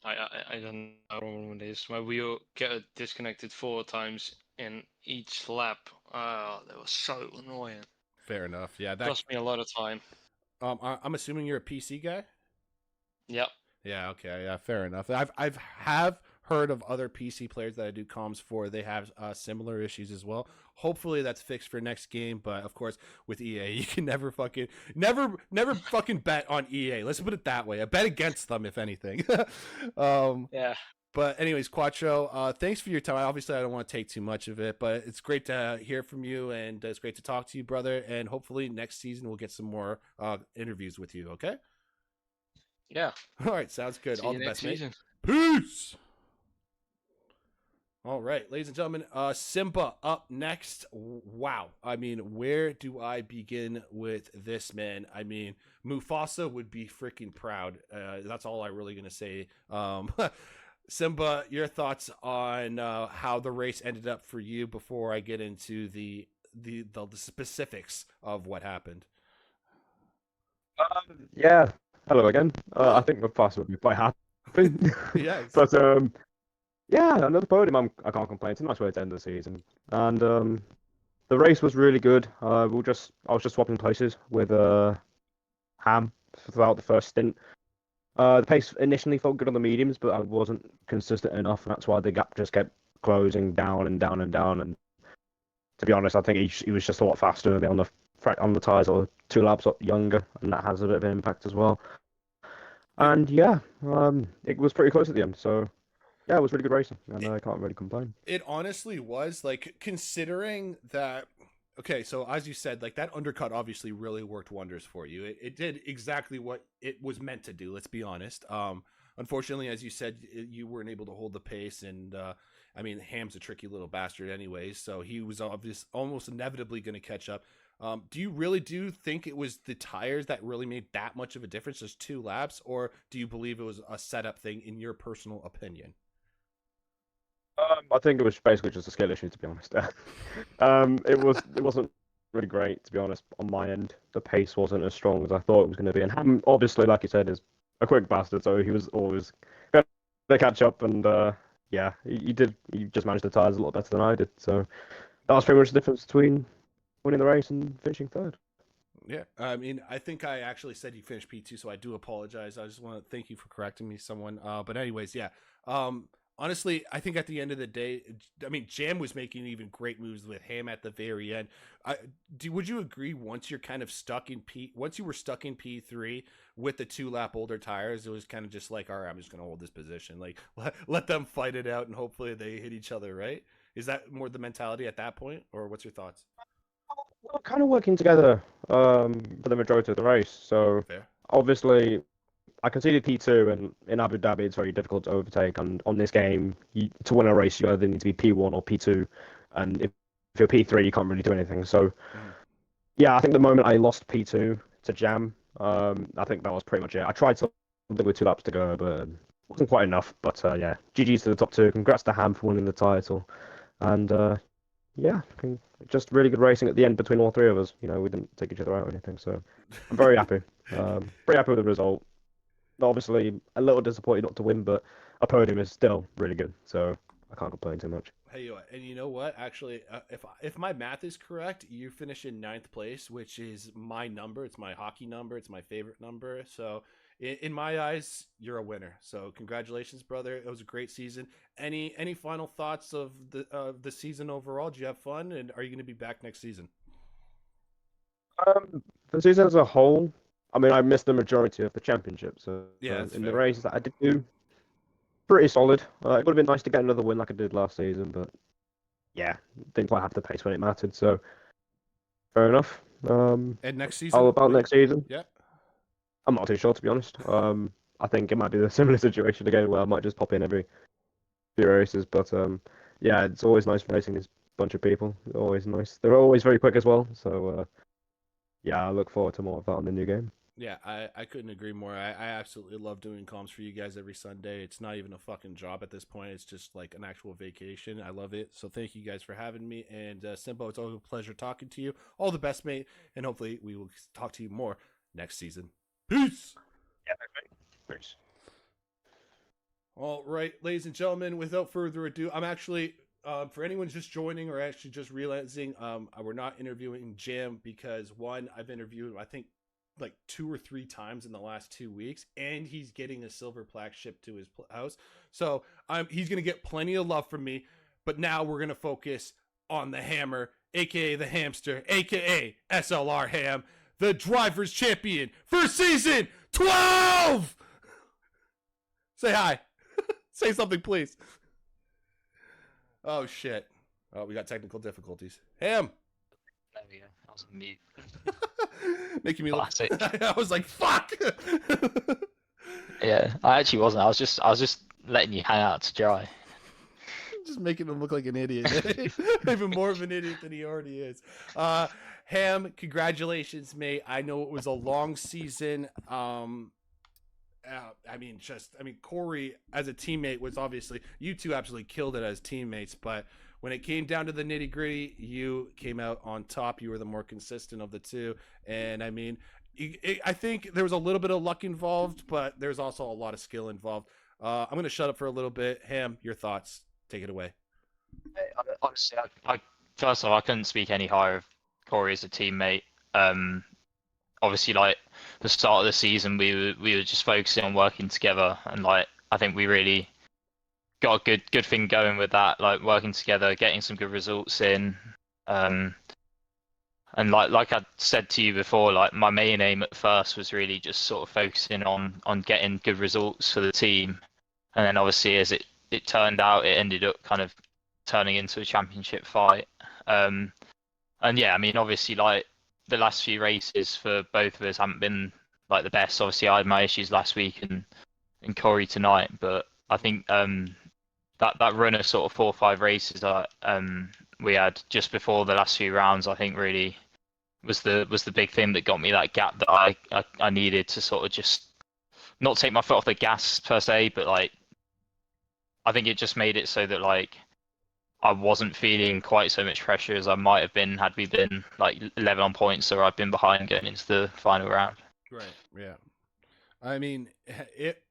I don't know what it is. My wheel got disconnected 4 times in each lap. That was so annoying.
Fair enough. Yeah, that
Cost me a lot of time.
I'm assuming you're a PC guy.
Yep.
Yeah. Okay. Yeah. Fair enough. I've heard of other PC players that I do comms for. They have similar issues as well. Hopefully that's fixed for next game. But of course, with EA, you can never fucking bet on EA. Let's put it that way. I bet against them, if anything.
Yeah.
But anyways, Quattro, thanks for your time. Obviously, I don't want to take too much of it, but it's great to hear from you, and it's great to talk to you, brother. And hopefully next season we'll get some more interviews with you. Okay.
Yeah.
All right. Sounds good.
See
All
you
the
next
best,
season.
mate. Peace. All right, ladies and gentlemen, Simba up next. Wow. I mean, where do I begin with this, man? I mean, Mufasa would be freaking proud. That's all I'm really going to say. Simba, your thoughts on how the race ended up for you before I get into the specifics of what happened.
Yeah. Hello again. I think Mufasa would be quite happy.
Yes.
But yeah, another podium. I can't complain. It's a nice way to end the season. And The race was really good. I was just swapping places with Ham throughout the first stint. The pace initially felt good on the mediums, but I wasn't consistent enough, and that's why the gap just kept closing down and down and down. And to be honest, I think he was just a lot faster on the tyres, or 2 laps younger, and that has a bit of an impact as well. And yeah, it was pretty close at the end. So yeah, it was really good racing, and I can't really complain.
It honestly was, like, considering that. Okay, so as you said, like, that undercut obviously really worked wonders for you. It did exactly what it was meant to do. Let's be honest. Unfortunately, as you said, you weren't able to hold the pace, and I mean, Ham's a tricky little bastard, anyways. So he was almost inevitably going to catch up. Do you really think it was the tires that really made that much of a difference, just 2 laps, or do you believe it was a setup thing, in your personal opinion?
I think it was basically just a skill issue, to be honest. It wasn't really great, to be honest, on my end. The pace wasn't as strong as I thought it was going to be, and Ham, obviously, like you said, is a quick bastard, so he was always going to catch up. And yeah, he did. He just managed the tires a lot better than I did. So that was pretty much the difference between winning the race and finishing third.
Yeah, I mean, I think I actually said he finished P2, so I do apologize. I just want to thank you for correcting me, someone. But anyways, yeah. Honestly, I think at the end of the day, I mean, Jam was making even great moves with Ham at the very end. Would you agree, once you're kind of once you were stuck in P3 with the 2-lap older tires, it was kind of just like, all right, I'm just going to hold this position. Like, let them fight it out, and hopefully they hit each other, right? Is that more the mentality at that point, or what's your thoughts?
We're kind of working together for the majority of the race. So
Fair.
obviously, I conceded P2, and in Abu Dhabi, it's very difficult to overtake. And on this game, to win a race, you either need to be P1 or P2. And if you're P3, you can't really do anything. So, yeah, I think the moment I lost P2 to Jam, I think that was pretty much it. I tried something with 2 laps to go, but it wasn't quite enough. But yeah, GG's to the top 2. Congrats to Ham for winning the title. And yeah, just really good racing at the end between all 3 of us. You know, we didn't take each other out or anything. So I'm very happy. Pretty happy with the result. Obviously, a little disappointed not to win, but a podium is still really good, so I can't complain too much.
Hey, and you know what? Actually, if my math is correct, you finish in 9th place, which is my number. It's my hockey number. It's my favorite number. So, in my eyes, you're a winner. So, congratulations, brother. It was a great season. Any final thoughts of the season overall? Did you have fun, and are you going to be back next season?
The season as a whole, I mean, I missed the majority of the championship, so
Yeah,
in the races that I did do, pretty solid. It would have been nice to get another win like I did last season, but yeah, didn't quite have the pace when it mattered, so fair enough.
And next season?
How about next season?
Yeah.
I'm not too sure, to be honest. I think it might be a similar situation again, where I might just pop in every few races, but yeah, it's always nice racing this bunch of people. Always nice. They're always very quick as well, so yeah, I look forward to more of that in the new game.
Yeah, I couldn't agree more. I absolutely love doing comms for you guys every Sunday. It's not even a fucking job at this point. It's just like an actual vacation. I love it. So thank you guys for having me. And Simbo, it's always a pleasure talking to you. All the best, mate. And hopefully we will talk to you more next season. Peace!
Yeah, thanks.
All right, ladies and gentlemen, without further ado, I'm actually... for anyone just joining or actually just realizing, we're not interviewing Jam because, one, I've interviewed him, I think, like 2 or 3 times in the last 2 weeks, and he's getting a silver plaque shipped to his house. So he's going to get plenty of love from me, but now we're going to focus on the Hammer, aka the Hamster, aka SLR Ham, the driver's champion for season 12! Say hi. Say something, please. Oh, shit. Oh, we got technical difficulties. Ham!
There we go. I was on mute.
Making me look...
Classic.
I was like, fuck!
Yeah, I actually wasn't. I was just letting you hang out to dry.
Just making him look like an idiot. Even more of an idiot than he already is. Ham, congratulations, mate. I know it was a long season. Corey as a teammate was obviously, you two absolutely killed it as teammates, but when it came down to the nitty gritty, you came out on top. You were the more consistent of the two. And I mean, I think there was a little bit of luck involved, but there's also a lot of skill involved. I'm going to shut up for a little bit. Ham, your thoughts. Take it away.
Honestly, I first off, I couldn't speak any higher of Corey as a teammate. Obviously, like the start of the season, we were just focusing on working together, and like I think we really got a good thing going with that, like working together, getting some good results in. And like I said to you before, like my main aim at first was really just sort of focusing on getting good results for the team, and then obviously as it turned out, it ended up kind of turning into a championship fight. And yeah, I mean obviously like the last few races for both of us haven't been like the best. Obviously I had my issues last week and Corey tonight, but I think that run of sort of 4 or 5 races we had just before the last few rounds, I think really was the big thing that got me that gap that I needed to sort of just not take my foot off the gas per se, but like I think it just made it so that like I wasn't feeling quite so much pressure as I might have been had we been like 11 on points or I'd been behind going into the final round.
Right. Yeah. I mean, it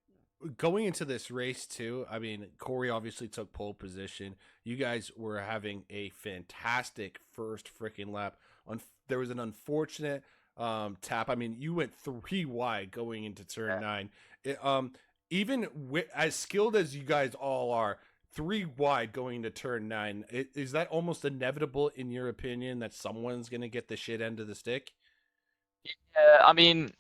going into this race too. I mean, Corey obviously took pole position. You guys were having a fantastic first freaking lap. There was an unfortunate tap. I mean, you went 3 wide going into turn 9. Even as skilled as you guys all are, 3 wide going into turn 9, is that almost inevitable in your opinion that someone's gonna get the shit end of the stick?
Yeah, I mean,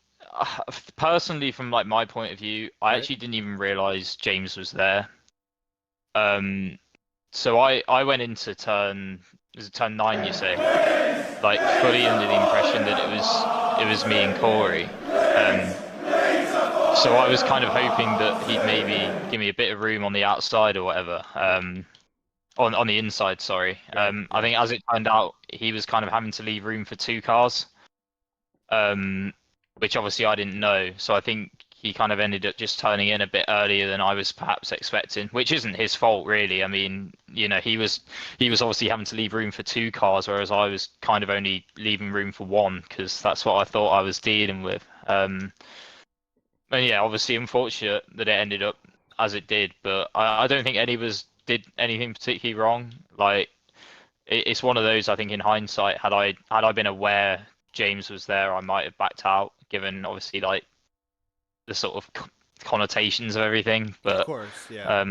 personally, from like my point of view, I
Right.
actually didn't even realize James was there. So I went into turn 9, you say, like fully under the impression that it was me and Corey. So I was kind of hoping that he'd maybe give me a bit of room on the outside or whatever. On the inside, sorry.
Right,
I think as it turned out, he was kind of having to leave room for 2 cars. Which obviously I didn't know. So I think he kind of ended up just turning in a bit earlier than I was perhaps expecting, which isn't his fault really. I mean, you know, he was obviously having to leave room for 2 cars, whereas I was kind of only leaving room for 1 because that's what I thought I was dealing with. And yeah, obviously unfortunate that it ended up as it did, but I don't think any of us did anything particularly wrong. Like it's one of those, I think in hindsight, had I been aware James was there, I might have backed out, given obviously like the sort of connotations of everything. But
of course, yeah.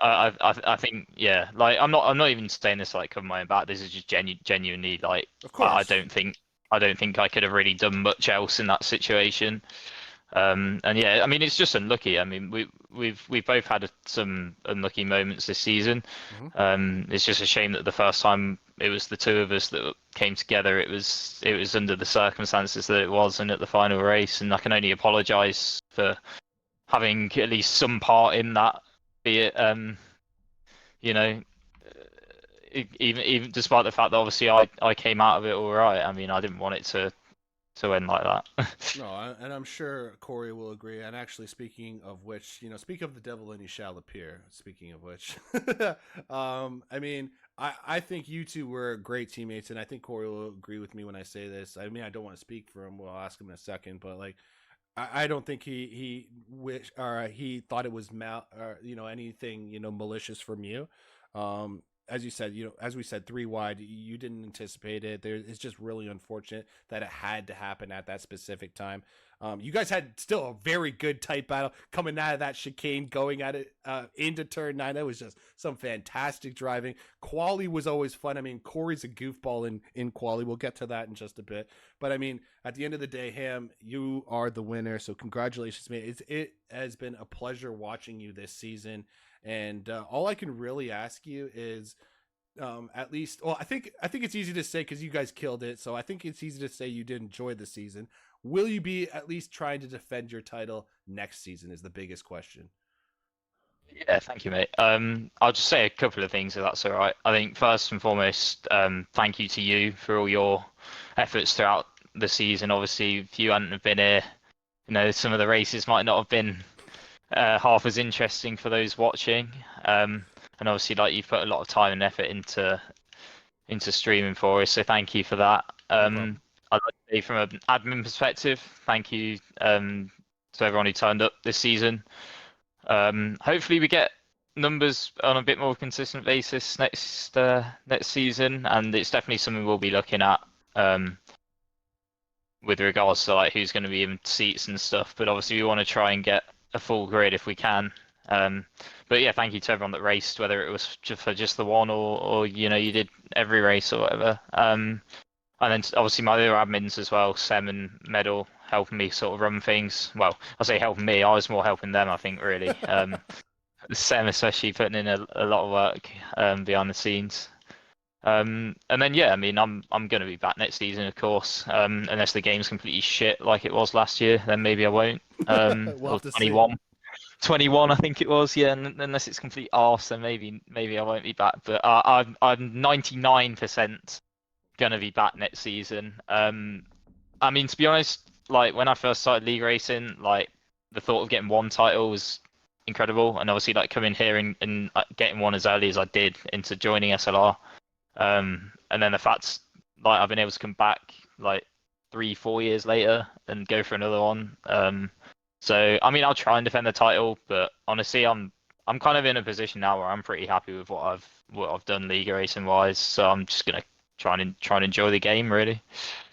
I think yeah, like I'm not even saying this like cover my own back. This is just genuinely like
Of course.
I don't think I could have really done much else in that situation. And yeah, I mean it's just unlucky. I mean we've both had some unlucky moments this season. It's just a shame that the first time it was the 2 of us that came together, it was under the circumstances that it was and at the final race, and I can only apologise for having at least some part in that, be it you know, even despite the fact that obviously I came out of it all right. I mean I didn't want it to end like that.
No, and I'm sure Corey will agree. And actually, speaking of which, you know, speak of the devil and he shall appear. Speaking of which, I mean, I think you two were great teammates, and I think Corey will agree with me when I say this. I mean, I don't want to speak for him. Well, I'll ask him in a second, but like, I don't think he wish or he thought it was anything malicious from you. As you said, as we said, 3 wide, you didn't anticipate it. It's just really unfortunate that it had to happen at that specific time. You guys had still a very good tight battle coming out of that chicane, going at it into turn 9. That was just some fantastic driving. Quali was always fun. I mean, Corey's a goofball in quali. We'll get to that in just a bit. But I mean, at the end of the day, Ham, you are the winner. So congratulations, man. It has been a pleasure watching you this season. And all I can really ask you is, at least, well, I think it's easy to say because you guys killed it. So I think it's easy to say you did enjoy the season. Will you be at least trying to defend your title next season? Is the biggest question.
Yeah, thank you, mate. I'll just say a couple of things if that's all right. I think first and foremost, thank you to you for all your efforts throughout the season. Obviously, if you hadn't have been here, you know, some of the races might not have been half as interesting for those watching. And obviously, like you've put a lot of time and effort into streaming for us, so thank you for that. I'd like to say from an admin perspective, thank you to everyone who turned up this season. Hopefully we get numbers on a bit more consistent basis next season, and it's definitely something we'll be looking at with regards to like who's going to be in seats and stuff. But obviously, we want to try and get a full grid if we can. But yeah, thank you to everyone that raced, whether it was for just the one or you did every race or whatever. And then obviously my other admins as well, Sem and Medal, helping me sort of run things. Well, I say helping me, I was more helping them, I think, really. Sem especially putting in a lot of work behind the scenes. And then yeah, I mean, I'm going to be back next season, of course, unless the game's completely shit like it was last year. Then maybe I won't.
We'll
Or
have to see.
21, I think it was. Yeah, and unless it's complete arse, then maybe I won't be back. But I'm 99% gonna be back next season. I mean, to be honest, like when I first started league racing, like the thought of getting one title was incredible, and obviously like coming here and getting one as early as I did into joining SLR, and then the fact like I've been able to come back like 3-4 years later and go for another one. So I mean, I'll try and defend the title, but honestly, I'm kind of in a position now where I'm pretty happy with what I've done league racing wise. So I'm just gonna try and enjoy the game, really.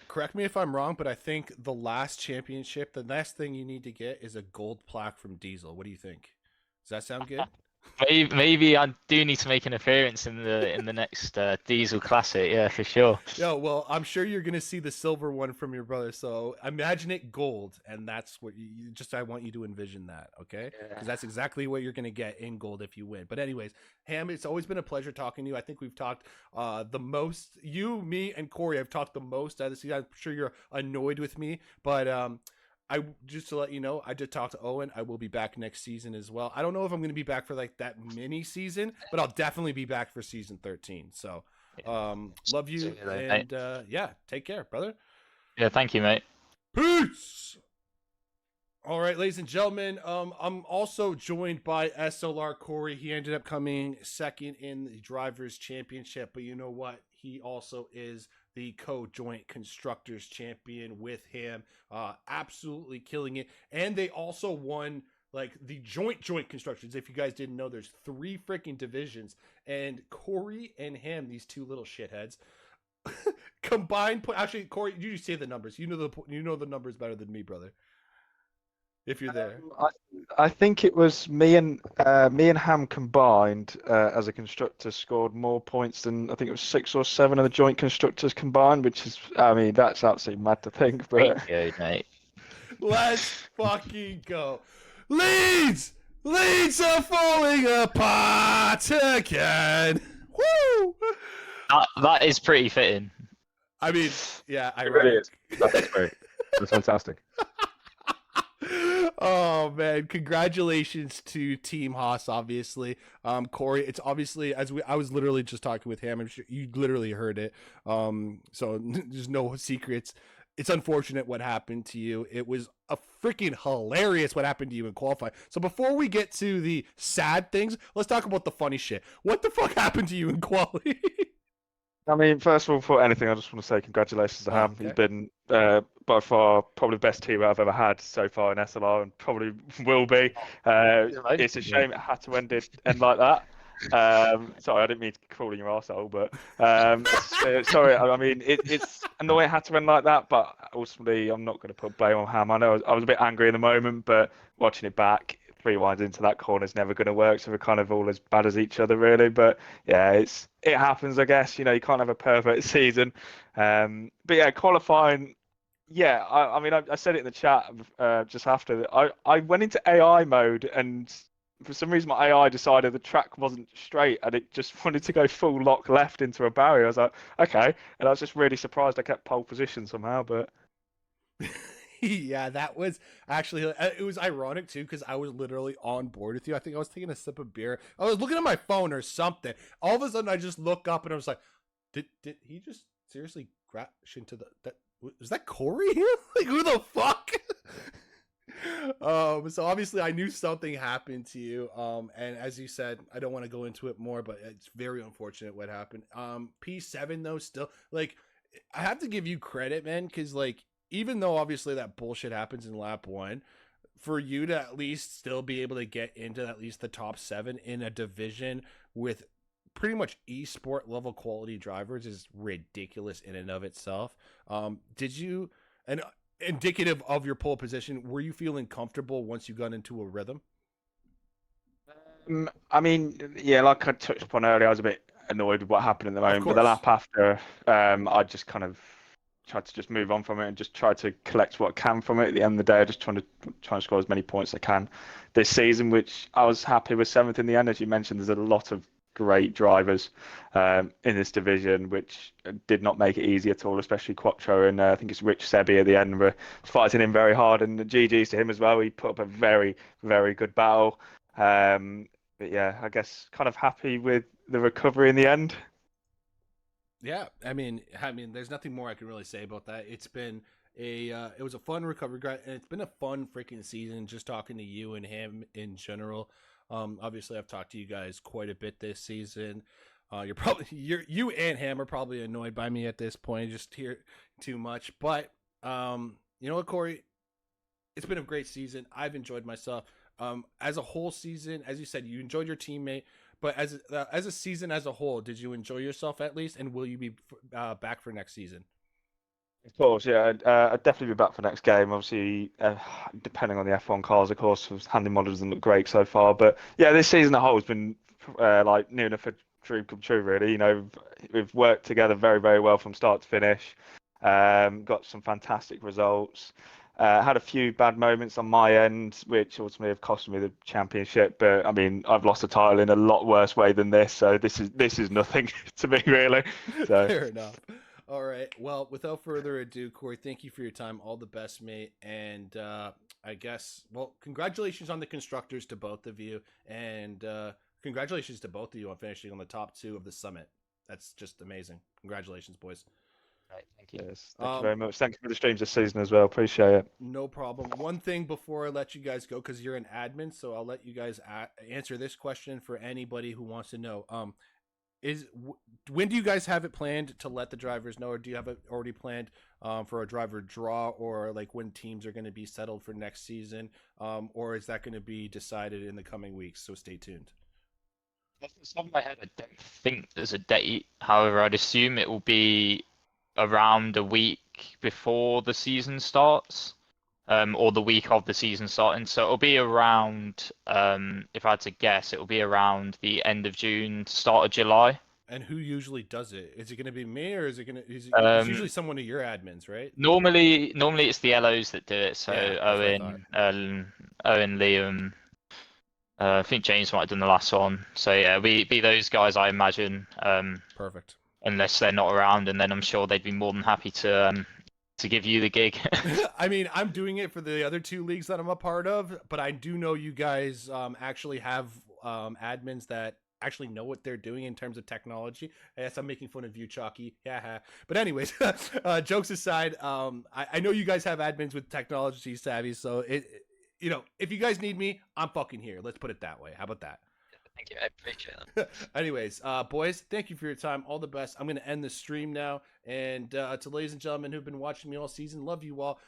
Correct me if I'm wrong, but I think the last championship, the next thing you need to get is a gold plaque from Diesel. What do you think? Does that sound good?
Maybe I do need to make an appearance in the next Diesel Classic. Yeah, for sure.
No, well, I'm sure you're gonna see the silver one from your brother. So imagine it gold, and that's what I want you to envision that, okay? Because that's exactly what you're gonna get in gold if you win. But anyways, Ham, it's always been a pleasure talking to you. I think we've talked the most. You, me, and Corey have talked the most out of the season. I'm sure you're annoyed with me, but I just to let you know, I did talk to Owen. I will be back next season as well. I don't know if I'm going to be back for like that mini season, but I'll definitely be back for season 13. So, love you, and yeah, take care, brother.
Yeah, thank you, mate.
Peace. All right, ladies and gentlemen, I'm also joined by SLR Corey. He ended up coming second in the Drivers' Championship, but you know what? He also is the co-joint constructors champion with him, absolutely killing it. And they also won like the joint constructors. If you guys didn't know, there's 3 freaking divisions, and Corey and him, these 2 little shitheads, combined. Actually, Corey, you say the numbers. You know the numbers better than me, brother. If you're there,
I think it was me and Ham combined as a constructor scored more points than I think it was 6 or 7 of the joint constructors combined, which is, I mean, that's absolutely mad to think. But
Good, mate.
let's fucking go. Leads are falling apart again. Woo!
That is pretty fitting.
I mean, yeah, I
It really
read.
is. That's great. That's fantastic.
Oh man, congratulations to Team Haas, obviously. Corey, it's obviously I was literally just talking with him. I'm sure you literally heard it. So there's no secrets. It's unfortunate what happened to you. It was a freaking hilarious what happened to you in qualifying. So before we get to the sad things, let's talk about the funny shit. What the fuck happened to you in quali?
I mean, first of all, before anything, I just want to say congratulations to Ham.
Okay.
He's been by far probably the best team I've ever had so far in SLR, and probably will be. It's a shame it had to end like that. Sorry, I didn't mean to call in your arsehole, but sorry. I mean, it's annoying it had to end like that, but ultimately, I'm not going to put blame on Ham. I know I was a bit angry in the moment, but watching it back, 3 winds into that corner is never going to work. So we're kind of all as bad as each other, really. But yeah, it happens, I guess. You can't have a perfect season. But yeah, qualifying. Yeah, I mean, I said it in the chat just after. I went into AI mode, and for some reason my AI decided the track wasn't straight, and it just wanted to go full lock left into a barrier. I was like, okay, and I was just really surprised I kept pole position somehow, but.
Yeah, that was actually, it was ironic too, because I was literally on board with you. I think I was taking a sip of beer. I was looking at my phone or something. All of a sudden I just look up and I was like, did he just seriously crash into was that Corey here? Like, who the fuck? So obviously I knew something happened to you. And as you said, I don't want to go into it more, but it's very unfortunate what happened. P7 though, still, like, I have to give you credit, man, because like, even though obviously that bullshit happens in lap 1, for you to at least still be able to get into at least the top 7 in a division with pretty much esport level quality drivers is ridiculous in and of itself. Did you, and indicative of your pole position, were you feeling comfortable once you got into a rhythm?
I mean, yeah, like I touched upon earlier, I was a bit annoyed with what happened in the moment, but the lap after, I just kind of tried to just move on from it and just try to collect what I can from it. At the end of the day, I just trying to score as many points as I can this season, which I was happy with 7th in the end. As you mentioned, there's a lot of great drivers in this division, which did not make it easy at all, especially Quattro, and I think it's Rich Sebi at the end. We're fighting him very hard, and the GG's to him as well. He put up a very, very good battle. But yeah, I guess kind of happy with the recovery in the end.
Yeah, I mean, there's nothing more I can really say about that. It's been it was a fun recovery, and it's been a fun freaking season. Just talking to you and him in general. Obviously, I've talked to you guys quite a bit this season. You and him are probably annoyed by me at this point. Just hear too much, but you know what, Corey? It's been a great season. I've enjoyed myself. As a whole season, as you said, you enjoyed your teammate, but as a season as a whole, did you enjoy yourself at least? And will you be back for next season?
Of course, yeah. I'd definitely be back for next game. Obviously, depending on the F1 cars, of course, handling models doesn't look great so far. But yeah, this season as a whole has been like near enough a dream come true, really. You know, we've worked together very, very well from start to finish. Got some fantastic results. Had a few bad moments on my end, which ultimately have cost me the championship. But I mean, I've lost the title in a lot worse way than this, so this is nothing to me, really. So.
Fair enough. All right. Well, without further ado, Corey, thank you for your time. All the best, mate. And I guess, well, congratulations on the constructors to both of you, and congratulations to both of you on finishing on the top 2 of the summit. That's just amazing. Congratulations, boys.
Right, thank you.
Yes, thank you very much. Thank you for the streams this season as well. Appreciate it.
No problem. One thing before I let you guys go, because you're an admin, so I'll let you guys answer this question for anybody who wants to know. When do you guys have it planned to let the drivers know, or do you have it already planned for a driver draw, or like when teams are going to be settled for next season, or is that going to be decided in the coming weeks? So stay tuned.
Off the top of my head, I don't think there's a date. However, I'd assume it will be around a week before the season starts, or the week of the season starting. So it'll be around, if I had to guess, it'll be around the end of June, start of July.
And who usually does it? Is it going to be me, or is it it's usually someone of your admins, right?
Normally it's the LOs that do it. So
yeah,
Owen, Liam. I think James might have done the last one. So yeah, be those guys, I imagine.
Perfect.
Unless they're not around, and then I'm sure they'd be more than happy to give you the gig.
I mean, I'm doing it for the other 2 leagues that I'm a part of, but I do know you guys actually have admins that actually know what they're doing in terms of technology. Yes, I'm making fun of you, Chalky. Yeah. But anyways, jokes aside, I know you guys have admins with technology savvy, so if you guys need me, I'm fucking here. Let's put it that way. How about that?
Thank you. I appreciate that.
Anyways, boys, thank you for your time. All the best. I'm going to end the stream now. And to ladies and gentlemen who've been watching me all season, love you all.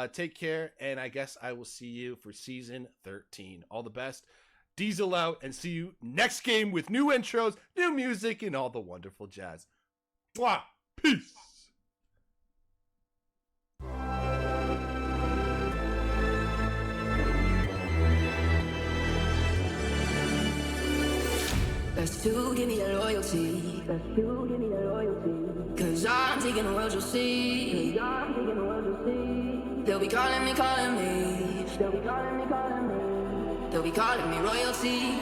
Take care. And I guess I will see you for season 13. All the best. Diesel out, and see you next game with new intros, new music, and all the wonderful jazz. Mwah! Peace!
That's to give me that loyalty. That's to give me that loyalty. Cause I'm taking the world, you'll see. Cause I'm taking the world, you'll see. They'll be calling me, calling me. They'll be calling me, calling me. They'll be calling me royalty.